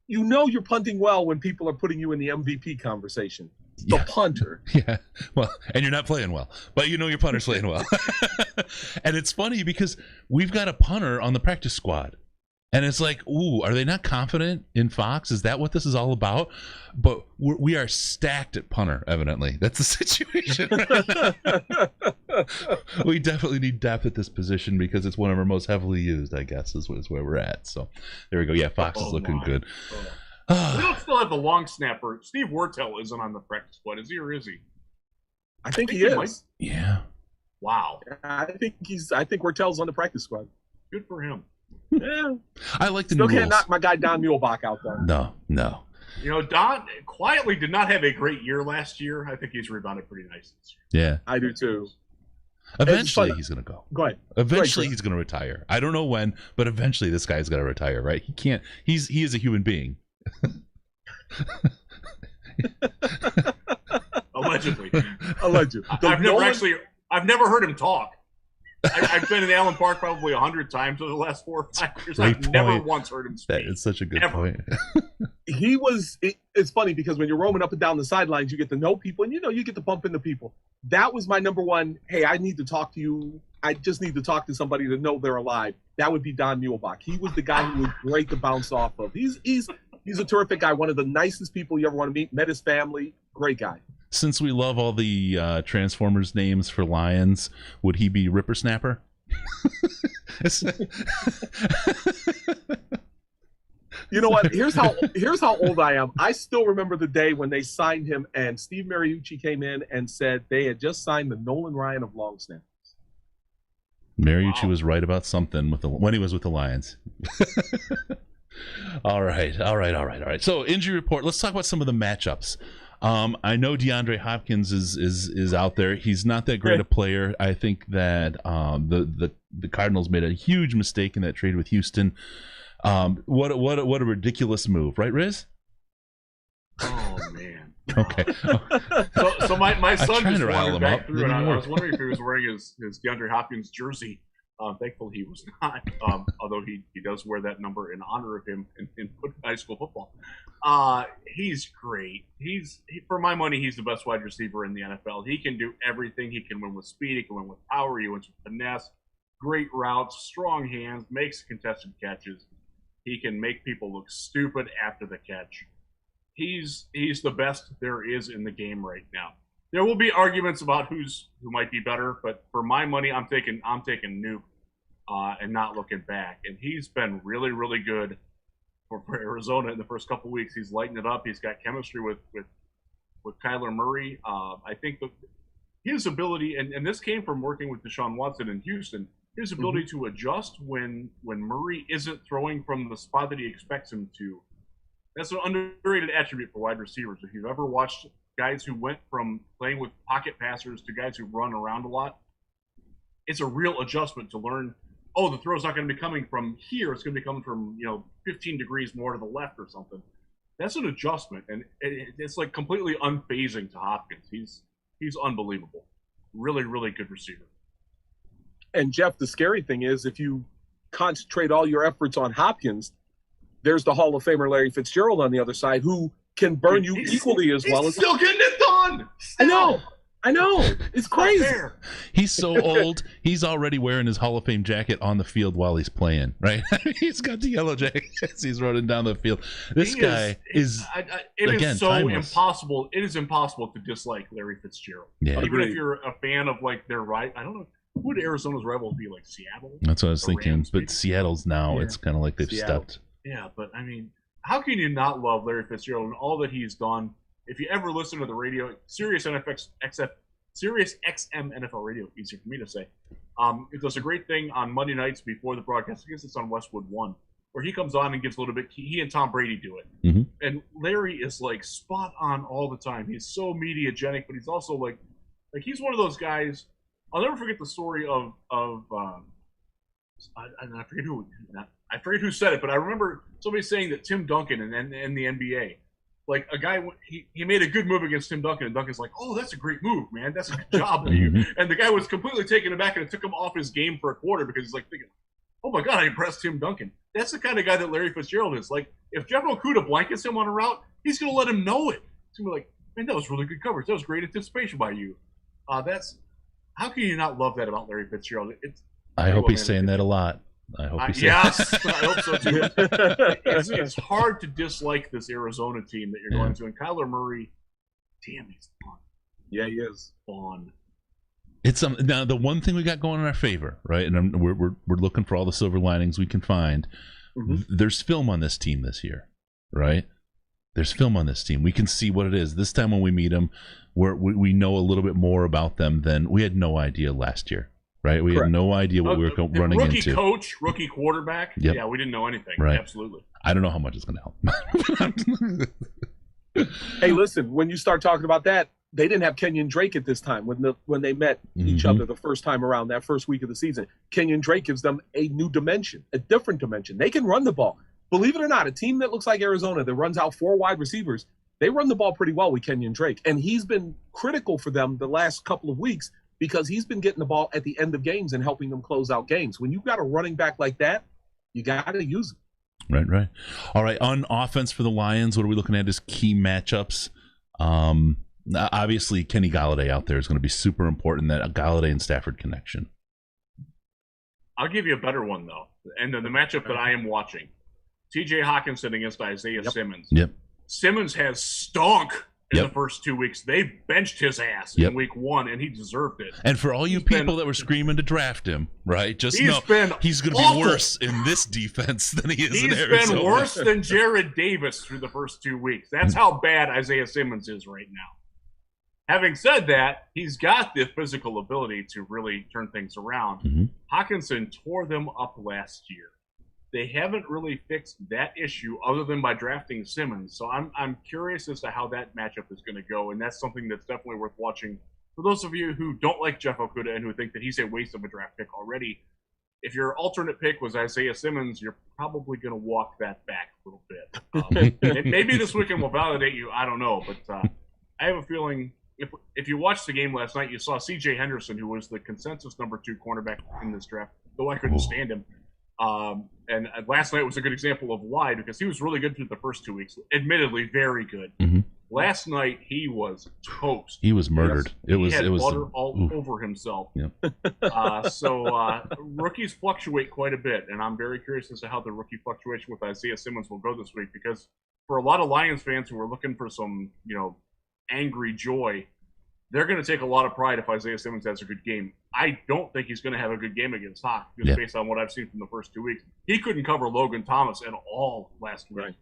You're punting well when people are putting you in the MVP conversation. The punter. Yeah. Well, and you're not playing well, but your punter's playing well. And it's funny because we've got a punter on the practice squad. And it's like, ooh, are they not confident in Fox? Is that what this is all about? But we are stacked at punter, evidently. That's the situation. We definitely need depth at this position because it's one of our most heavily used, I guess, is where we're at. So there we go. Yeah, Fox is looking good. We don't still have the long snapper. Steve Wortel isn't on the practice squad, is he, or is he? I think he is. Yeah. Wow. I think Wortel's on the practice squad. Good for him. Yeah. I like the Still new can't rules. knock my guy Don Muehlbach out though. No. Don quietly did not have a great year last year. I think he's rebounded pretty nice this year. Yeah. I do too. Eventually he's going to go. Go ahead. Eventually he's going to retire. I don't know when, but eventually this guy's going to retire, right? He can't. He is a human being. Allegedly. I've never heard him talk. I've been in Allen Park probably 100 times over the last 4 or 5 years. I've never once heard him speak. That is such a good point. It's funny because when you're roaming up and down the sidelines, you get to know people and you get to bump into people. That was my number one. Hey, I need to talk to you. I just need to talk to somebody to know they're alive. That would be Don Muehlbach. He was the guy who was great to bounce off of. He's a terrific guy. One of the nicest people you ever want to meet. Met his family. Great guy. Since we love all the Transformers names for lions, would he be Ripper Snapper? You know what? Here's how old I am. I still remember the day when they signed him, and Steve Mariucci came in and said they had just signed the Nolan Ryan of long snappers. Mariucci was right about something when he was with the Lions. All right. So injury report. Let's talk about some of the matchups. I know DeAndre Hopkins is out there. He's not that great a player. I think that the Cardinals made a huge mistake in that trade with Houston. What a ridiculous move, right, Riz? Oh man. Okay. So my son just wandered back up. through, and I was wondering if he was wearing his DeAndre Hopkins jersey. Thankfully, he was not. Although he does wear that number in honor of him in high school football. He's great. For my money, he's the best wide receiver in the NFL. He can do everything. He can win with speed. He can win with power. He wins with finesse. Great routes, strong hands, makes contested catches. He can make people look stupid after the catch. He's the best there is in the game right now. There will be arguments about who might be better, but for my money, I'm taking Nuke and not looking back. And he's been really, really good for Arizona in the first couple of weeks. He's lighting it up. He's got chemistry with Kyler Murray. I think his ability, and this came from working with Deshaun Watson in Houston, his ability to adjust when Murray isn't throwing from the spot that he expects him to. That's an underrated attribute for wide receivers. If you've ever watched guys who went from playing with pocket passers to guys who run around a lot, it's a real adjustment to learn, the throw's not going to be coming from here. It's going to be coming from, 15 degrees more to the left or something. That's an adjustment, and it's like completely unfazing to Hopkins. He's unbelievable. Really, really good receiver. And Jeff, the scary thing is if you concentrate all your efforts on Hopkins, there's the Hall of Famer Larry Fitzgerald on the other side who can burn you equally as well. He's still getting it done. I know. It's crazy. He's so old. He's already wearing his Hall of Fame jacket on the field while he's playing, right? He's got the yellow jacket as he's running down the field. This guy is timeless. Impossible. It is impossible to dislike Larry Fitzgerald. Yeah. Even if you're a fan of their right. I don't know. Who would Arizona's rivals be, like Seattle? That's what I was thinking. Rams, but Seattle's now, it's kind of like they've stepped. Yeah, but I mean, how can you not love Larry Fitzgerald and all that he's done? If you ever listen to the radio, Sirius XM NFL Radio, easier for me to say, it does a great thing on Monday nights before the broadcast. I guess it's on Westwood 1, where he comes on and gives a little bit. He and Tom Brady do it. Mm-hmm. And Larry is like spot on all the time. He's so mediagenic, but he's also like he's one of those guys. I'll never forget the story of I forget who said it, but I remember somebody saying that Tim Duncan in the NBA, like a guy, he made a good move against Tim Duncan, and Duncan's like, "Oh, that's a great move, man. That's a good job." And the guy was completely taken aback, and it took him off his game for a quarter because he's like thinking, "Oh my God, I impressed Tim Duncan." That's the kind of guy that Larry Fitzgerald is. Like, if Jeff Okudah blankets him on a route, he's going to let him know it. He's going to be like, "Man, that was really good coverage. That was great anticipation by you." How can you not love that about Larry Fitzgerald? I hope he's saying that a lot. I hope he's yes, I hope so too. It's hard to dislike this Arizona team that you're going to. And Kyler Murray, damn, he's fun. Yeah, he is fun. It's now the one thing we got going in our favor, right? And we're looking for all the silver linings we can find. Mm-hmm. There's film on this team this year, right? There's film on this team. We can see what it is. This time when we meet them, we know a little bit more about them than we had no idea last year, right? We had no idea what we were running into. Rookie coach, rookie quarterback. Yep. Yeah, we didn't know anything. Right. Absolutely. I don't know how much it's going to help. Hey, listen, when you start talking about that, they didn't have Kenyon Drake at this time when they met each other the first time around, that first week of the season. Kenyon Drake gives them a new dimension, a different dimension. They can run the ball. Believe it or not, a team that looks like Arizona that runs out 4 wide receivers, they run the ball pretty well with Kenyon Drake. And he's been critical for them the last couple of weeks because he's been getting the ball at the end of games and helping them close out games. When you've got a running back like that, you got to use it. Right. All right, on offense for the Lions, what are we looking at as key matchups? Obviously, Kenny Golladay out there is going to be super important, that Golladay and Stafford connection. I'll give you a better one, though. And the matchup that I am watching. T.J. Hawkinson against Isaiah Simmons. Yep. Simmons has stunk in the first 2 weeks. They benched his ass in week 1, and he deserved it. And for all you people that were screaming to draft him, right, just know he's going to be worse in this defense than he is in Arizona. He's been worse than Jared Davis through the first 2 weeks. That's how bad Isaiah Simmons is right now. Having said that, he's got the physical ability to really turn things around. Hawkinson tore them up last year. they haven't really fixed that issue other than by drafting Simmons. So I'm curious as to how that matchup is going to go, and that's something that's definitely worth watching. For those of you who don't like Jeff Okudah and who think that he's a waste of a draft pick already, if your alternate pick was Isaiah Simmons, you're probably going to walk that back a little bit. Maybe this weekend will validate you. I don't know, but I have a feeling if you watched the game last night, you saw C.J. Henderson, who was the consensus number 2 cornerback in this draft, though I couldn't stand him. And last night was a good example of why, because he was really good through the first 2 weeks. Admittedly, very good. Mm-hmm. Last night he was toast. He was murdered. He had water all over himself. Yep. So rookies fluctuate quite a bit, and I'm very curious as to how the rookie fluctuation with Isaiah Simmons will go this week. Because for a lot of Lions fans who are looking for some, angry joy, they're going to take a lot of pride if Isaiah Simmons has a good game. I don't think he's going to have a good game against Hawk, just based on what I've seen from the first 2 weeks. He couldn't cover Logan Thomas at all last week.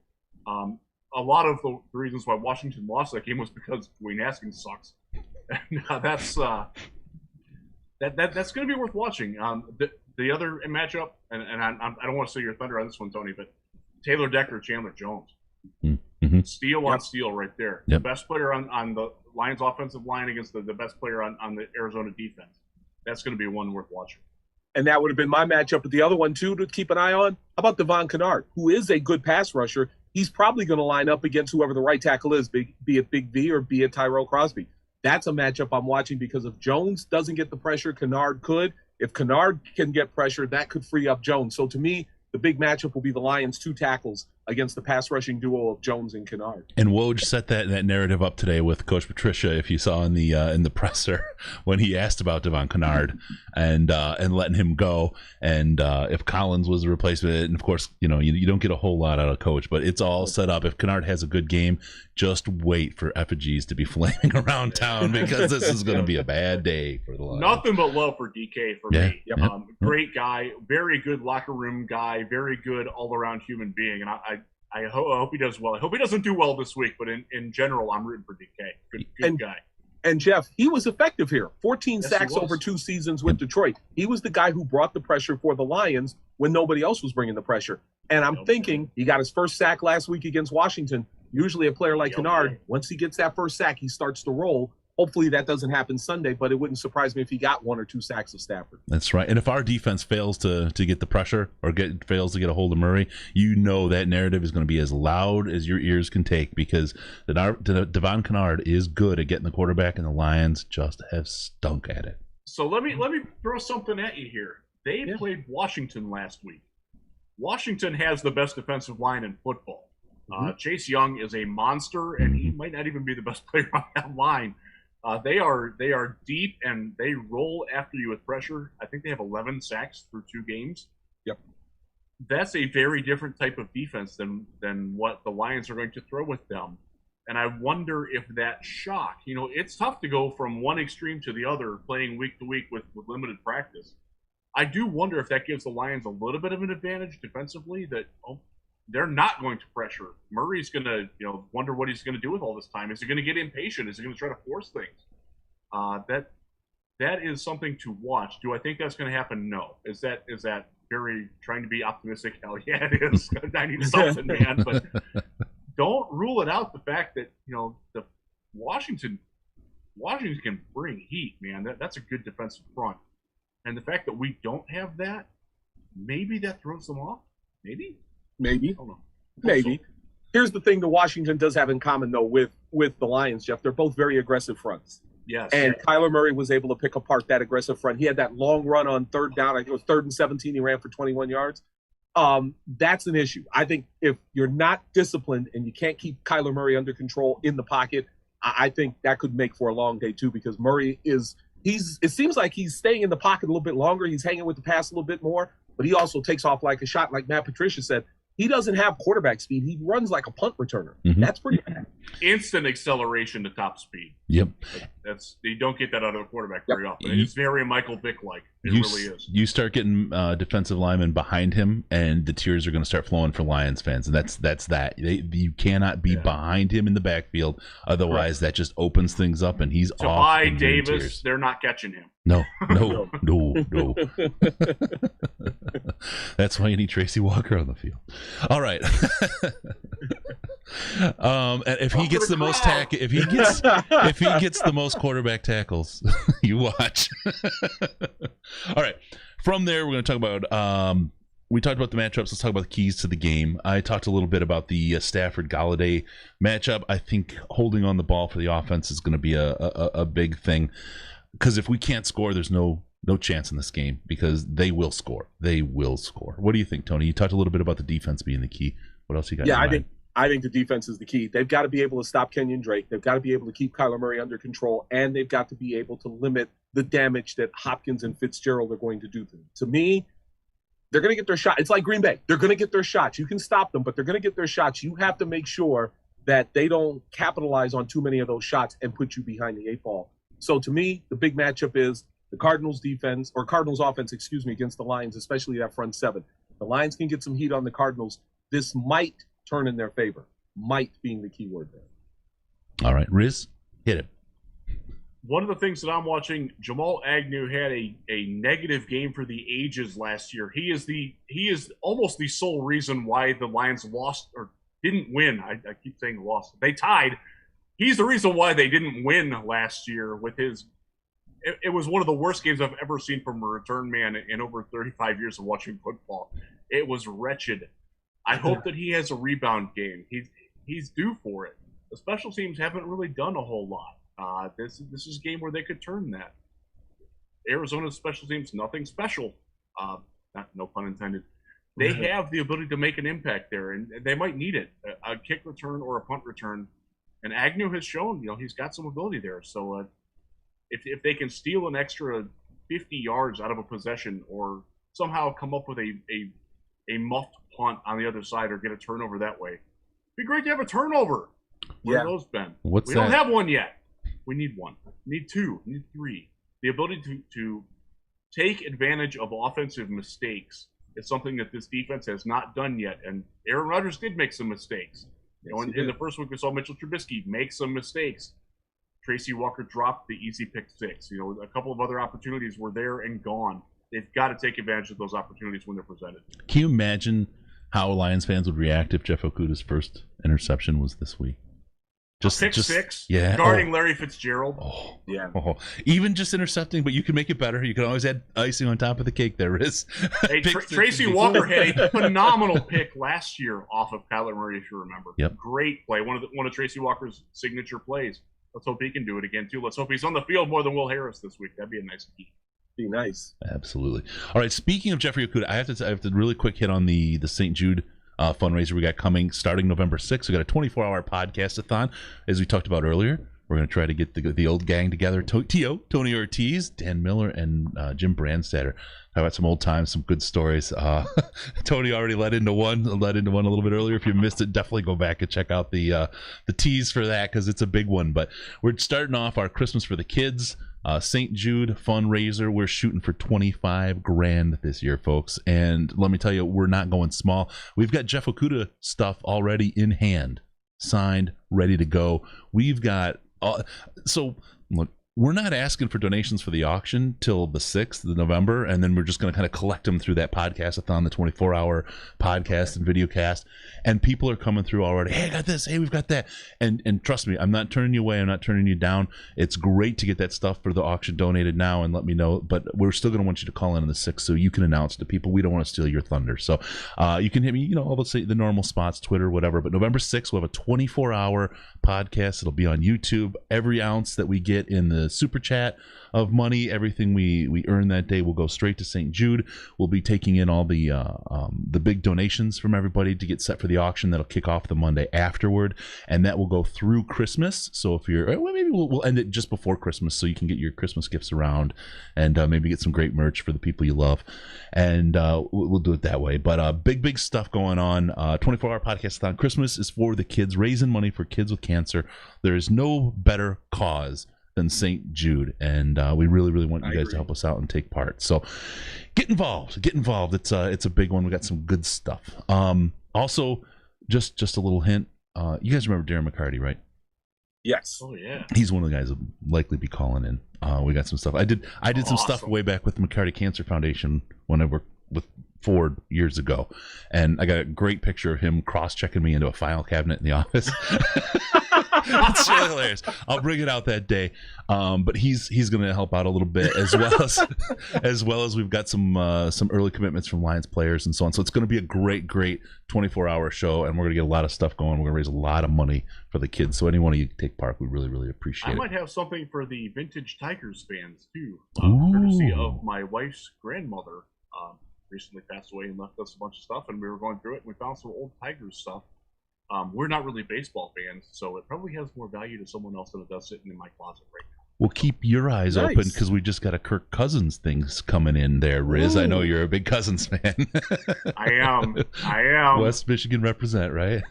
Right. A lot of the reasons why Washington lost that game was because Dwayne Haskins sucks. And that's going to be worth watching. The other matchup, and I don't want to steal your thunder on this one, Tony, but Taylor Decker, Chandler Jones. Mm-hmm. Steal on steal right there. Yep. The best player on the Lions offensive line against the best player on the Arizona defense. That's going to be one worth watching. And that would have been my matchup. But the other one, too, to keep an eye on, how about Devon Kennard, who is a good pass rusher? He's probably going to line up against whoever the right tackle is, be it Big V or be it Tyrell Crosby. That's a matchup I'm watching because if Jones doesn't get the pressure, Kennard could. If Kennard can get pressure, that could free up Jones. So to me, the big matchup will be the Lions' 2 tackles against the pass rushing duo of Jones and Kennard. And Woj set that narrative up today with Coach Patricia, if you saw in the presser when he asked about Devon Kennard and letting him go, and if Collins was the replacement. And of course, you don't get a whole lot out of Coach, but it's all set up. If Kennard has a good game, just wait for effigies to be flaming around town because this is going to be a bad day for the Lions. Nothing but love for DK for me. Yep. Great guy, very good locker room guy, very good all-around human being, and I hope he does well. I hope he doesn't do well this week, but in general, I'm rooting for DK. Good guy. And Jeff, he was effective here. 14 sacks over 2 seasons with Detroit. He was the guy who brought the pressure for the Lions when nobody else was bringing the pressure. And I'm thinking he got his first sack last week against Washington. Usually a player like Kennard, once he gets that first sack, he starts to roll. Hopefully that doesn't happen Sunday, but it wouldn't surprise me if he got 1 or 2 sacks of Stafford. That's right. And if our defense fails to get the pressure or fails to get a hold of Murray, that narrative is going to be as loud as your ears can take because Devon Kennard is good at getting the quarterback, and the Lions just have stunk at it. So let me throw something at you here. They played Washington last week. Washington has the best defensive line in football. Chase Young is a monster, and he might not even be the best player on that line. They are deep, and they roll after you with pressure. I think they have 11 sacks through 2 games. Yep. That's a very different type of defense than what the Lions are going to throw with them. And I wonder if that shock, it's tough to go from one extreme to the other playing week to week with limited practice. I do wonder if that gives the Lions a little bit of an advantage defensively that they're not going to pressure. Murray's going to, wonder what he's going to do with all this time. Is he going to get impatient? Is he going to try to force things? That is something to watch. Do I think that's going to happen? No. Is that very trying to be optimistic? Hell yeah, it is. I need something, man. But don't rule it out. The fact that the Washington can bring heat, man. That's a good defensive front, and the fact that we don't have that, maybe that throws them off. Maybe. Maybe. Here's the thing that Washington does have in common, though, with the Lions, Jeff. They're both very aggressive fronts. Yes. And Kyler Murray was able to pick apart that aggressive front. He had that long run on 3rd down. I think it was 3rd and 17. He ran for 21 yards. That's an issue. I think if you're not disciplined and you can't keep Kyler Murray under control in the pocket, I think that could make for a long day, too, because Murray it seems like he's staying in the pocket a little bit longer. He's hanging with the pass a little bit more, but he also takes off like a shot, like Matt Patricia said. He doesn't have quarterback speed. He runs like a punt returner. Mm-hmm. That's pretty bad. Instant acceleration to top speed. Yep. You don't get that out of a quarterback very often. It's very Michael Vick-like. It really is. You start getting defensive linemen behind him, and the tears are going to start flowing for Lions fans, and that's that. You cannot be behind him in the backfield, otherwise that just opens things up, and he's off. By Davis, they're not catching him. No. That's why you need Tracy Walker on the field. All right. And if he gets the most if he gets the most quarterback tackles, you watch. All right. From there, we're going to talk about. We talked about the matchups. Let's talk about the keys to the game. I talked a little bit about the Stafford-Galladay matchup. I think holding on the ball for the offense is going to be a big thing, because if we can't score, there's no chance in this game, because they will score. They will score. What do you think, Tony? You talked a little bit about the defense being the key. What else you got? Yeah, I think the defense is the key. They've got to be able to stop Kenyon Drake. They've got to be able to keep Kyler Murray under control, and they've got to be able to limit the damage that Hopkins and Fitzgerald are going to do to them. To me, they're going to get their shot. It's like Green Bay. They're going to get their shots. You can stop them, but they're going to get their shots. You have to make sure that they don't capitalize on too many of those shots and put you behind the 8 ball. So to me, the big matchup is the Cardinals offense, against the Lions, especially that front 7. The Lions can get some heat on the Cardinals. This might turn in their favor. Might being the key word there. All right, Riz, hit it. One of the things that I'm watching, Jamal Agnew had a negative game for the ages last year. He is almost the sole reason why the Lions lost or didn't win. I keep saying lost. They tied. He's the reason why they didn't win last year with his – it was one of the worst games I've ever seen from a return man in over 35 years of watching football. It was wretched. I hope that he has a rebound game. He's due for it. The special teams haven't really done a whole lot. This is a game where they could turn that. Arizona's special teams, nothing special. No pun intended. They have the ability to make an impact there, and they might need it. A kick return or a punt return. And Agnew has shown, he's got some ability there. So if they can steal an extra 50 yards out of a possession, or somehow come up with a muffed punt on the other side, or get a turnover that way, it'd be great to have a turnover. Where have those been? We don't have one yet. We need one. We need 2. We need 3. The ability to take advantage of offensive mistakes is something that this defense has not done yet. And Aaron Rodgers did make some mistakes. In the first week, we saw Mitchell Trubisky make some mistakes. Tracy Walker dropped the easy pick 6. A couple of other opportunities were there and gone. They've got to take advantage of those opportunities when they're presented. Can you imagine how Lions fans would react if Jeff Okudah's first interception was this week? Pick 6, yeah, guarding Larry Fitzgerald. Even just intercepting, but you can make it better. You can always add icing on top of the cake. There is. Hey, Tracy Walker had a phenomenal pick last year off of Kyler Murray, if you remember. Yep. Great play. One of Tracy Walker's signature plays. Let's hope he can do it again too. Let's hope he's on the field more than Will Harris this week. That'd be a nice key. Be nice. Absolutely. All right. Speaking of Jeffrey Okudah, I have to really quick hit on the St. Jude fundraiser we got coming starting November 6th. We got a 24-hour podcast-a-thon, as we talked about earlier. We're going to try to get the old gang together. Tony Ortiz, Dan Miller, and Jim Brandstatter. Talk about some old times, some good stories. Tony already led into one a little bit earlier. If you missed it, definitely go back and check out the tease for that, because it's a big one. But we're starting off our Christmas for the Kids St. Jude fundraiser. We're shooting for $25,000 this year, folks. And let me tell you, we're not going small. We've got Jeff Okudah stuff already in hand, signed, ready to go. We've got so look, we're not asking for donations for the auction till the 6th of November, and then we're just going to kind of collect them through that podcast-a-thon, the 24-hour podcast and video cast. And people are coming through already. Hey, I got this. Hey, we've got that. And trust me, I'm not turning you away. I'm not turning you down. It's great to get that stuff for the auction donated now and let me know. But we're still going to want you to call in on the 6th so you can announce to people. We don't want to steal your thunder. So you can hit me, let's say the normal spots, Twitter, whatever. But November 6th, we'll have a 24-hour podcast. It'll be on YouTube. Every ounce that we get in the super chat of money, everything we earn that day will go straight to St. Jude. We'll be taking in all the big donations from everybody to get set for the auction that'll kick off the Monday afterward, and that will go through Christmas. So if you're maybe we'll end it just before Christmas so you can get your Christmas gifts around and maybe get some great merch for the people you love, and we'll do it that way. But big stuff going on. 24-hour podcast-a-thon. Christmas is for the kids, raising money for kids with cancer. There is no better cause than St. Jude, and we really want you guys to help us out and take part. So get involved. It's a big one. We got some good stuff. Also, just a little hint. You guys remember Darren McCarty, right? Yes. Oh yeah. He's one of the guys that will likely be calling in. We got some stuff. I did some stuff way back with the McCarty Cancer Foundation when I worked with Ford years ago, and I got a great picture of him cross-checking me into a file cabinet in the office. It's really hilarious. I'll bring it out that day. But he's going to help out a little bit, as well as we've got some early commitments from Lions players and so on. So it's going to be a great 24-hour show, and we're going to get a lot of stuff going. We're going to raise a lot of money for the kids. So anyone of you take part, we really, really appreciate it. I might have something for the vintage Tigers fans too, Ooh. courtesy of my wife's grandmother. Recently passed away and left us a bunch of stuff, and we were going through it and we found some old Tigers stuff. We're not really baseball fans, so it probably has more value to someone else than it does sitting in my closet right now. Well, keep your eyes open, because we just got a Kirk Cousins things coming in there, Riz. Ooh. I know you're a big Cousins fan. I am. West Michigan represent, right?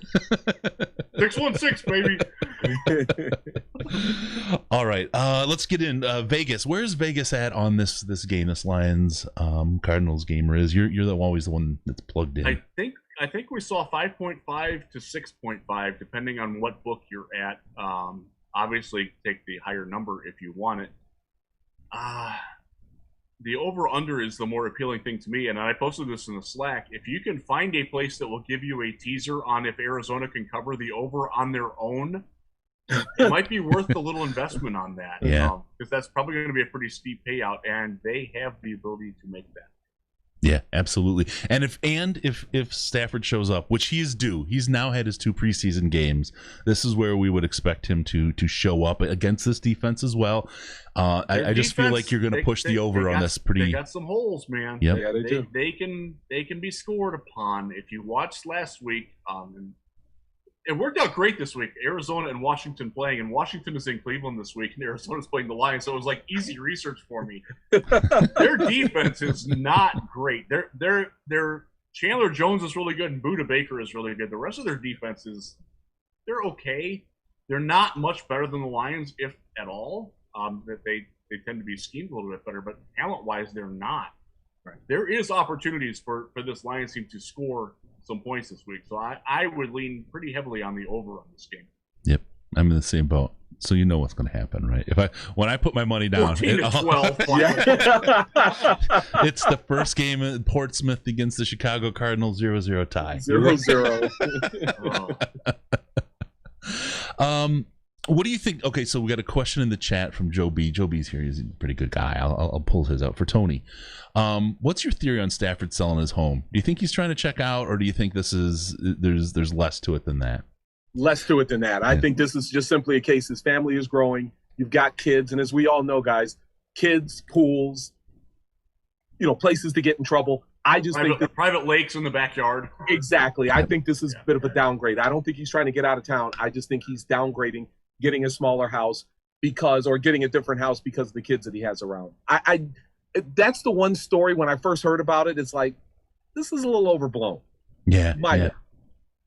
616, baby. All right, let's get in Vegas. Where's Vegas at on this game, this Lions Cardinals game, Riz? You're always the one that's plugged in. I think we saw 5.5 to 6.5, depending on what book you're at. Obviously, take the higher number if you want it. The over-under is the more appealing thing to me, and I posted this in the Slack. If you can find a place that will give you a teaser on if Arizona can cover the over on their own, it might be worth the little investment on that. Yeah. Because that's probably going to be a pretty steep payout, and they have the ability to make that. Yeah, absolutely. And if Stafford shows up, which he is due, he's now had his 2 preseason games. This is where we would expect him to show up against this defense as well. I just feel like you're going to push the over on this pretty. They got some holes, man. Yep. Yeah, they do. They can be scored upon. If you watched last week, and it worked out great this week. Arizona and Washington playing, and Washington is in Cleveland this week, and Arizona's playing the Lions, so it was like easy research for me. Their defense is not great. Their Chandler Jones is really good, and Buda Baker is really good. The rest of their defense they're okay. They're not much better than the Lions, if at all. That they tend to be schemed a little bit better, but talent-wise, they're not. Right. There is opportunities for this Lions team to score some points this week, so I would lean pretty heavily on the over on this game. Yep, I'm in the same boat. So you know what's going to happen, right? When I put my money down, 14-12. It's the first game at Portsmouth against the Chicago Cardinals, 0-0 tie. 0-0. What do you think? Okay, so we got a question in the chat from Joe B. Joe B's here. He's a pretty good guy. I'll pull his out for Tony. What's your theory on Stafford selling his home? Do you think he's trying to check out, or do you think there's less to it than that? Less to it than that. I think this is just simply a case. His family is growing. You've got kids, and as we all know, guys, kids, pools, places to get in trouble. I just think private lakes in the backyard. Exactly. I think this is a bit of a downgrade. I don't think he's trying to get out of town. I just think he's downgrading, getting a smaller house or getting a different house because of the kids that he has around. That's the one story when I first heard about it. It's like, this is a little overblown. Yeah.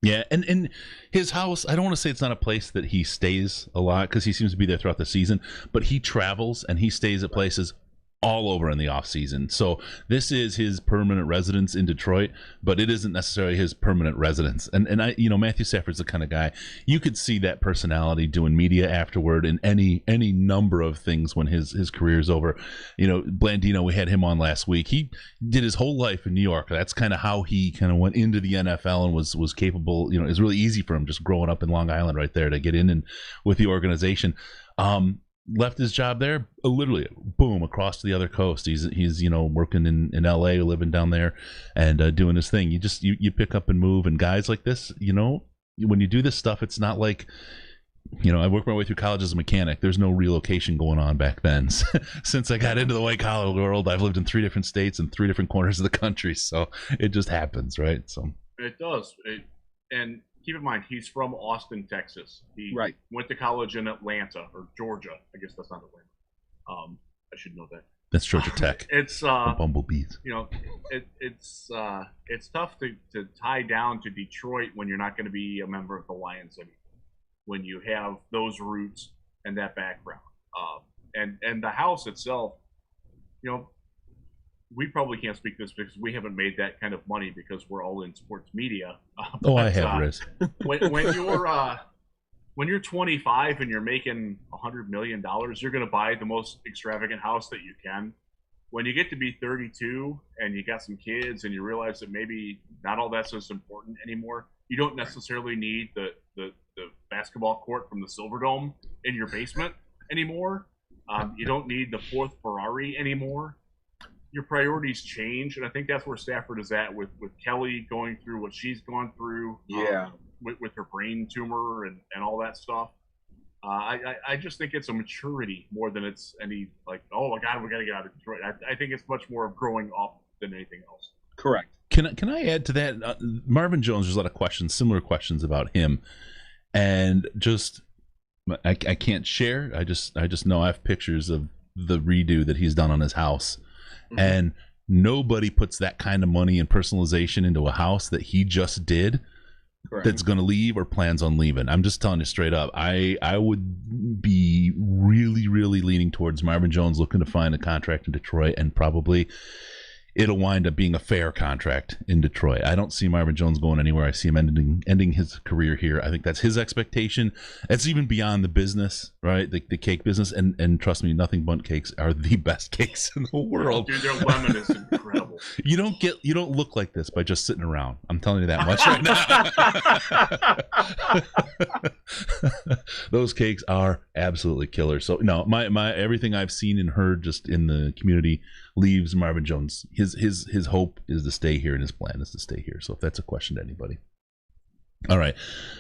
Yeah, and his house, I don't want to say it's not a place that he stays a lot because he seems to be there throughout the season, but he travels and he stays at places all over in the off season. So this is his permanent residence in Detroit, but it isn't necessarily his permanent residence. And I, Matthew Stafford's the kind of guy you could see that personality doing media afterward in any number of things when his career is over. Blandino, we had him on last week. He did his whole life in New York. That's kind of how he kind of went into the NFL and was capable. It was really easy for him just growing up in Long Island right there to get in and with the organization. Left his job there, literally, boom, across to the other coast. He's working in L.A., living down there, and doing his thing. You pick up and move, and guys like this, when you do this stuff, it's not like, I worked my way through college as a mechanic. There's no relocation going on back then. Since I got into the white collar world, I've lived in 3 different states and 3 different corners of the country, so it just happens, right? So it does, and. Keep in mind, he's from Austin, Texas. He went to college in Atlanta or Georgia. I guess that's not Atlanta. I should know that. That's Georgia Tech. It's bumblebees. It's tough to tie down to Detroit when you're not going to be a member of the Lions anymore. When you have those roots and that background, and the house itself, we probably can't speak this because we haven't made that kind of money because we're all in sports media. I have, Riz. When you're 25 and you're making $100 million, you're going to buy the most extravagant house that you can. when you get to be 32 and you got some kids and you realize that maybe not all that's as important anymore, you don't necessarily need the basketball court from the Silverdome in your basement anymore. You don't need the fourth Ferrari anymore. Your priorities change, and I think that's where Stafford is at with Kelly going through what she's gone through. With her brain tumor and all that stuff. I just think it's a maturity more than it's any like, oh my God, we got to get out of Detroit. I think it's much more of growing up than anything else. Correct. Can I add to that? Marvin Jones, there's a lot of questions, similar questions about him, and just I can't share. I just know I have pictures of the redo that he's done on his house, and nobody puts that kind of money and personalization into a house that he just did. Correct. That's going to leave or plans on leaving. I'm just telling you straight up. I would be really, really leaning towards Marvin Jones looking to find a contract in Detroit, and probably it'll wind up being a fair contract in Detroit. I don't see Marvin Jones going anywhere. I see him ending his career here. I think that's his expectation. It's even beyond the business, right? The cake business. And trust me, nothing bundt cakes are the best cakes in the world. Dude, their lemon is incredible. You don't look like this by just sitting around. I'm telling you that much right now. Those cakes are absolutely killer. So no, my everything I've seen and heard just in the community leaves Marvin Jones. His hope is to stay here, and his plan is to stay here. So if that's a question to anybody. All right.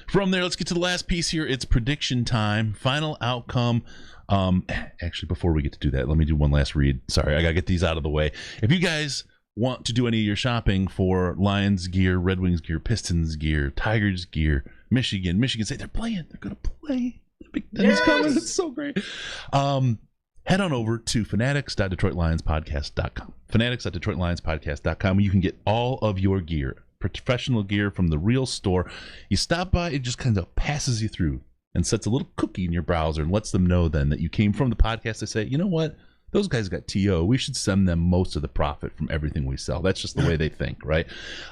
From there, let's get to the last piece here. It's prediction time. Final outcome. Actually, before we get to do that, let me do one last read. Sorry, I got to get these out of the way. If you guys want to do any of your shopping for Lions gear, Red Wings gear, Pistons gear, Tigers gear, Michigan State, they're playing. They're going to play. Big Dennis coming. It's so great. Head on over to fanatics.detroitlionspodcast.com. Fanatics.detroitlionspodcast.com, where you can get all of your gear, professional gear from the real store. You stop by, it just kind of passes you through and sets a little cookie in your browser and lets them know then that you came from the podcast. They say, you know what? Those guys got TO. We should send them most of the profit from everything we sell. That's just the way they think, right?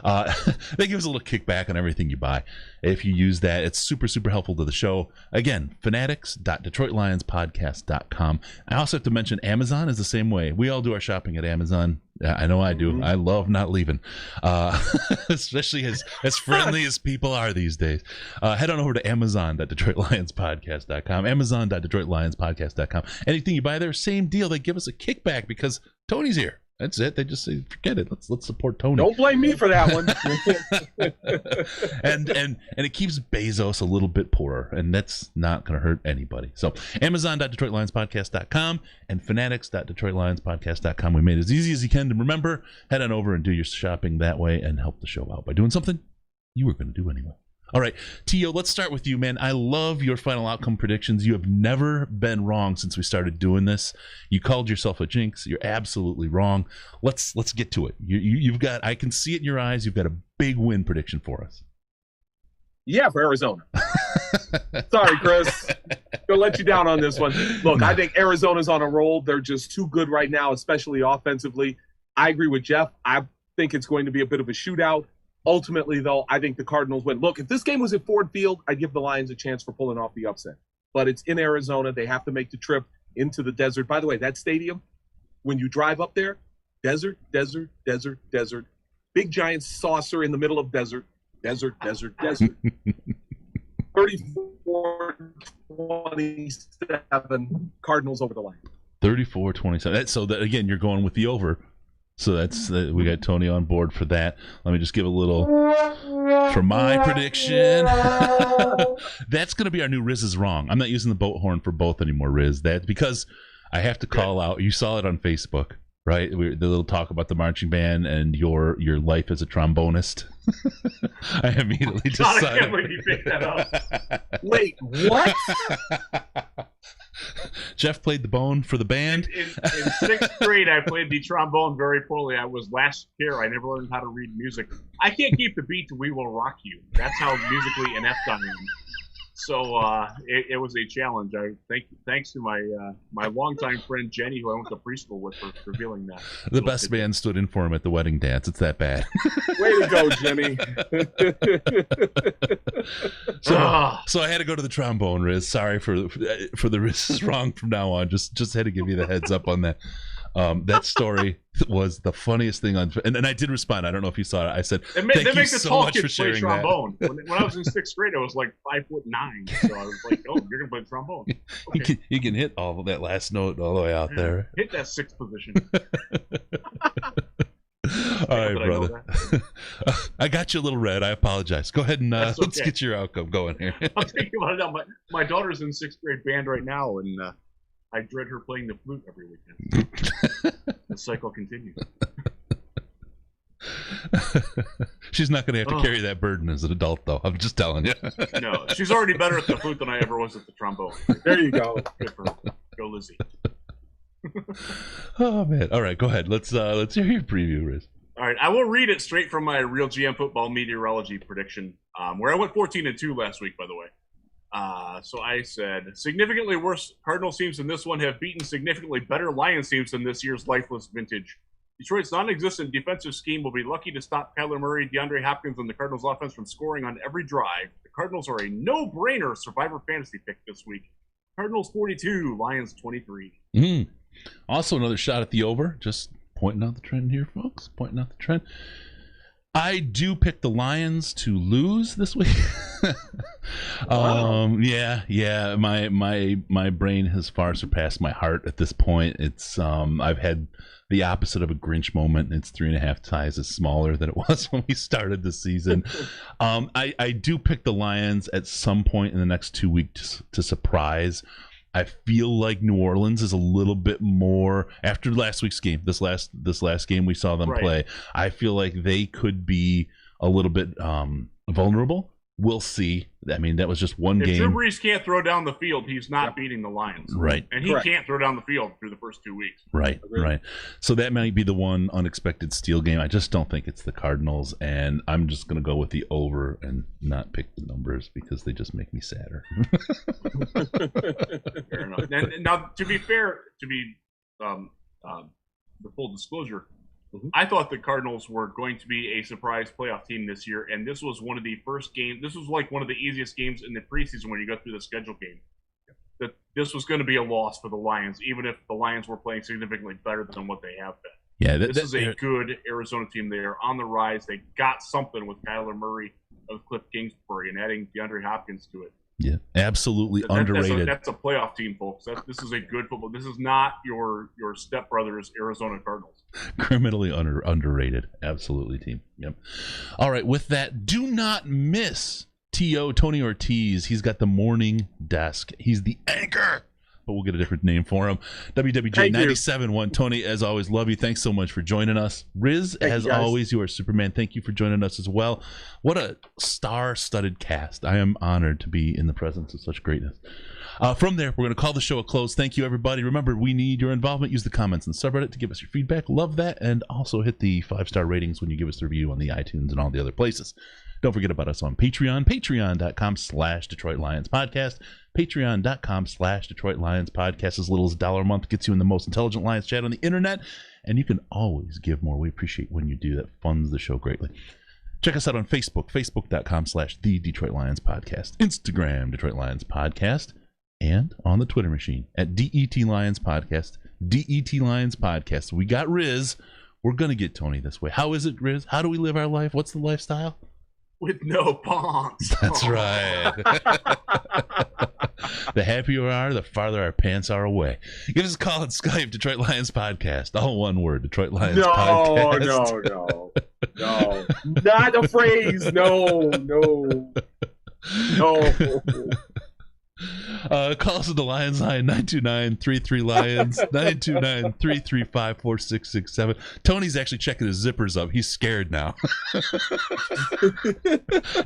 They give us a little kickback on everything you buy. If you use that, it's super, super helpful to the show. Again, fanatics.detroitlionspodcast.com. I also have to mention Amazon is the same way. We all do our shopping at Amazon. I know I do. I love not leaving, especially as friendly as people are these days. Head on over to amazon.detroitlionspodcast.com, amazon.detroitlionspodcast.com. Anything you buy there, same deal. They give us a kickback because Tony's here. That's it. They just say, forget it. Let's support Tony. Don't blame me for that one. and it keeps Bezos a little bit poorer, and that's not going to hurt anybody. So amazon.detroitlionspodcast.com and fanatics.detroitlionspodcast.com. We made it as easy as you can to remember. Head on over and do your shopping that way and help the show out by doing something you were going to do anyway. All right, Tio, let's start with you, man. I love your final outcome predictions. You have never been wrong since we started doing this. You called yourself a jinx. You're absolutely wrong. Let's get to it. You've got, I can see it in your eyes, you've got a big win prediction for us. Yeah, for Arizona. Sorry, Chris. Gonna let you down on this one. Look, I think Arizona's on a roll. They're just too good right now, especially offensively. I agree with Jeff. I think it's going to be a bit of a shootout. Ultimately, though, I think the Cardinals win. Look, if this game was at Ford Field, I'd give the Lions a chance for pulling off the upset. But it's in Arizona. They have to make the trip into the desert. By the way, that stadium, when you drive up there, desert, desert, desert, desert, big giant saucer in the middle of desert, desert, desert, desert. 34-27, Cardinals over the line. 34-27. So, again, you're going with the over. So that's we got Tony on board for that. Let me just give a little for my prediction. That's going to be our new Riz is wrong. I'm not using the boat horn for both anymore, Riz. That's because I have to call out. You saw it on Facebook, right? The little talk about the marching band and your life as a trombonist. I immediately decided. I can't believe you picked that up. Wait, what? Jeff played the bone for the band. In sixth grade, I played the trombone very poorly. I was last year. I never learned how to read music. I can't keep the beat to "We Will Rock You." That's how musically inept I am. So it was a challenge. Thanks to my longtime friend Jenny, who I went to preschool with, for revealing that. The best man stood in for him at the wedding dance. It's that bad. Way to go, Jenny. So I had to go to the trombone, Riz. Sorry for the Riz is wrong from now on. Just had to give you the heads up on that. That story was the funniest thing on, and I did respond. I don't know if you saw it. I said, They "Thank make you the so tall much for kids play sharing that." trombone. When I was in 6th grade, I was like 5'9", so I was like, "Oh, you're gonna play trombone? Okay. You can hit all of that last note all the way out there. Hit that 6th position." All right, brother. I got you a little red. I apologize. Go ahead and That's let's okay. get your outcome going here. I'm thinking about it now. My daughter's in 6th grade band right now, and I dread her playing the flute every weekend. The cycle continues. She's not going to have to carry that burden as an adult, though. I'm just telling you. No, she's already better at the flute than I ever was at the trombone. There you go. Good for her. Go, Lizzie. Oh man! All right, go ahead. Let's hear your preview, Riz. All right, I will read it straight from my Real GM Football meteorology prediction, where I went 14-2 last week, by the way. So I said, significantly worse Cardinals teams than this one have beaten significantly better Lions teams than this year's lifeless vintage. Detroit's non-existent defensive scheme will be lucky to stop Kyler Murray, DeAndre Hopkins, and the Cardinals offense from scoring on every drive. The Cardinals are a no-brainer Survivor fantasy pick this week. Cardinals 42, Lions 23. Also, another shot at the over. Just pointing out the trend here, folks. Pointing out the trend. I do pick the Lions to lose this week. Wow. Yeah. My brain has far surpassed my heart at this point. It's I've had the opposite of a Grinch moment. It's 3.5 times smaller than it was when we started the season. I do pick the Lions at some point in the next 2 weeks to surprise. I feel like New Orleans is a little bit more after last week's game. This last game we saw them play. I feel like they could be a little bit vulnerable. We'll see. I mean, that was just one game. If Drew Brees can't throw down the field, he's not beating the Lions. Right. And he can't throw down the field through the first 2 weeks. Right. So that might be the one unexpected steal game. I just don't think it's the Cardinals, and I'm just going to go with the over and not pick the numbers because they just make me sadder. Fair enough. And now, to be fair, the full disclosure, I thought the Cardinals were going to be a surprise playoff team this year, and this was one of the first games. This was like one of the easiest games in the preseason when you go through the schedule game. That this was going to be a loss for the Lions, even if the Lions were playing significantly better than what they have been. Yeah, this is a good Arizona team. They are on the rise. They got something with Kyler Murray, with Cliff Kingsbury, and adding DeAndre Hopkins to it. Yeah, absolutely underrated. That's a playoff team, folks. This is a good football. This is not your stepbrother's Arizona Cardinals. Criminally underrated. Absolutely, team. Yep. All right, with that, do not miss T.O. Tony Ortiz. He's got the morning desk. He's the anchor, but we'll get a different name for him. WWJ 97.1. Tony, as always, love you. Thanks so much for joining us. Riz, as always, you are Superman. Thank you for joining us as well. What a star-studded cast. I am honored to be in the presence of such greatness. From there, we're going to call the show a close. Thank you, everybody. Remember, we need your involvement. Use the comments and subreddit to give us your feedback. Love that. And also hit the 5-star ratings when you give us the review on the iTunes and all the other places. Don't forget about us on Patreon. Patreon.com/Detroit Lions Podcast. Patreon.com/Detroit Lions Podcast. As little as $1 a month gets you in the most intelligent Lions chat on the internet. And you can always give more. We appreciate when you do. That funds the show greatly. Check us out on Facebook. Facebook.com/The Detroit Lions Podcast. Instagram, Detroit Lions Podcast. And on the Twitter machine at DET Lions Podcast. DET Lions Podcast. We got Riz. We're going to get Tony this way. How is it, Riz? How do we live our life? What's the lifestyle? With no pawns. That's right. The happier we are, the farther our pants are away. Give us a call on Skype, Detroit Lions Podcast. All one word, Detroit Lions Podcast. No. Not a phrase. No. Call us at the Lions line, 929-33-LIONS, 929-335-4667. Tony's actually checking his zippers up. He's scared now.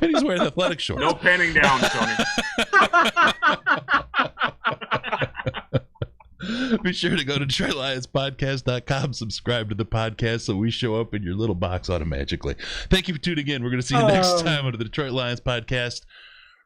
And he's wearing athletic shorts. No panning down, Tony. Be sure to go to DetroitLionsPodcast.com, subscribe to the podcast so we show up in your little box automatically. Thank you for tuning in. We're going to see you next time on the Detroit Lions Podcast.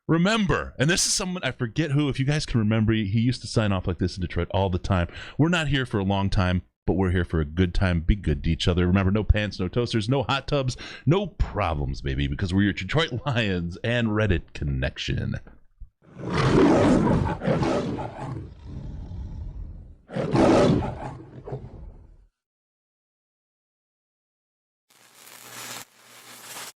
Remember, and this is someone, I forget who, if you guys can remember, he used to sign off like this in Detroit all the time. We're not here for a long time, but we're here for a good time. Be good to each other. Remember, no pants, no toasters, no hot tubs, no problems, baby, because we're your Detroit Lions and Reddit connection.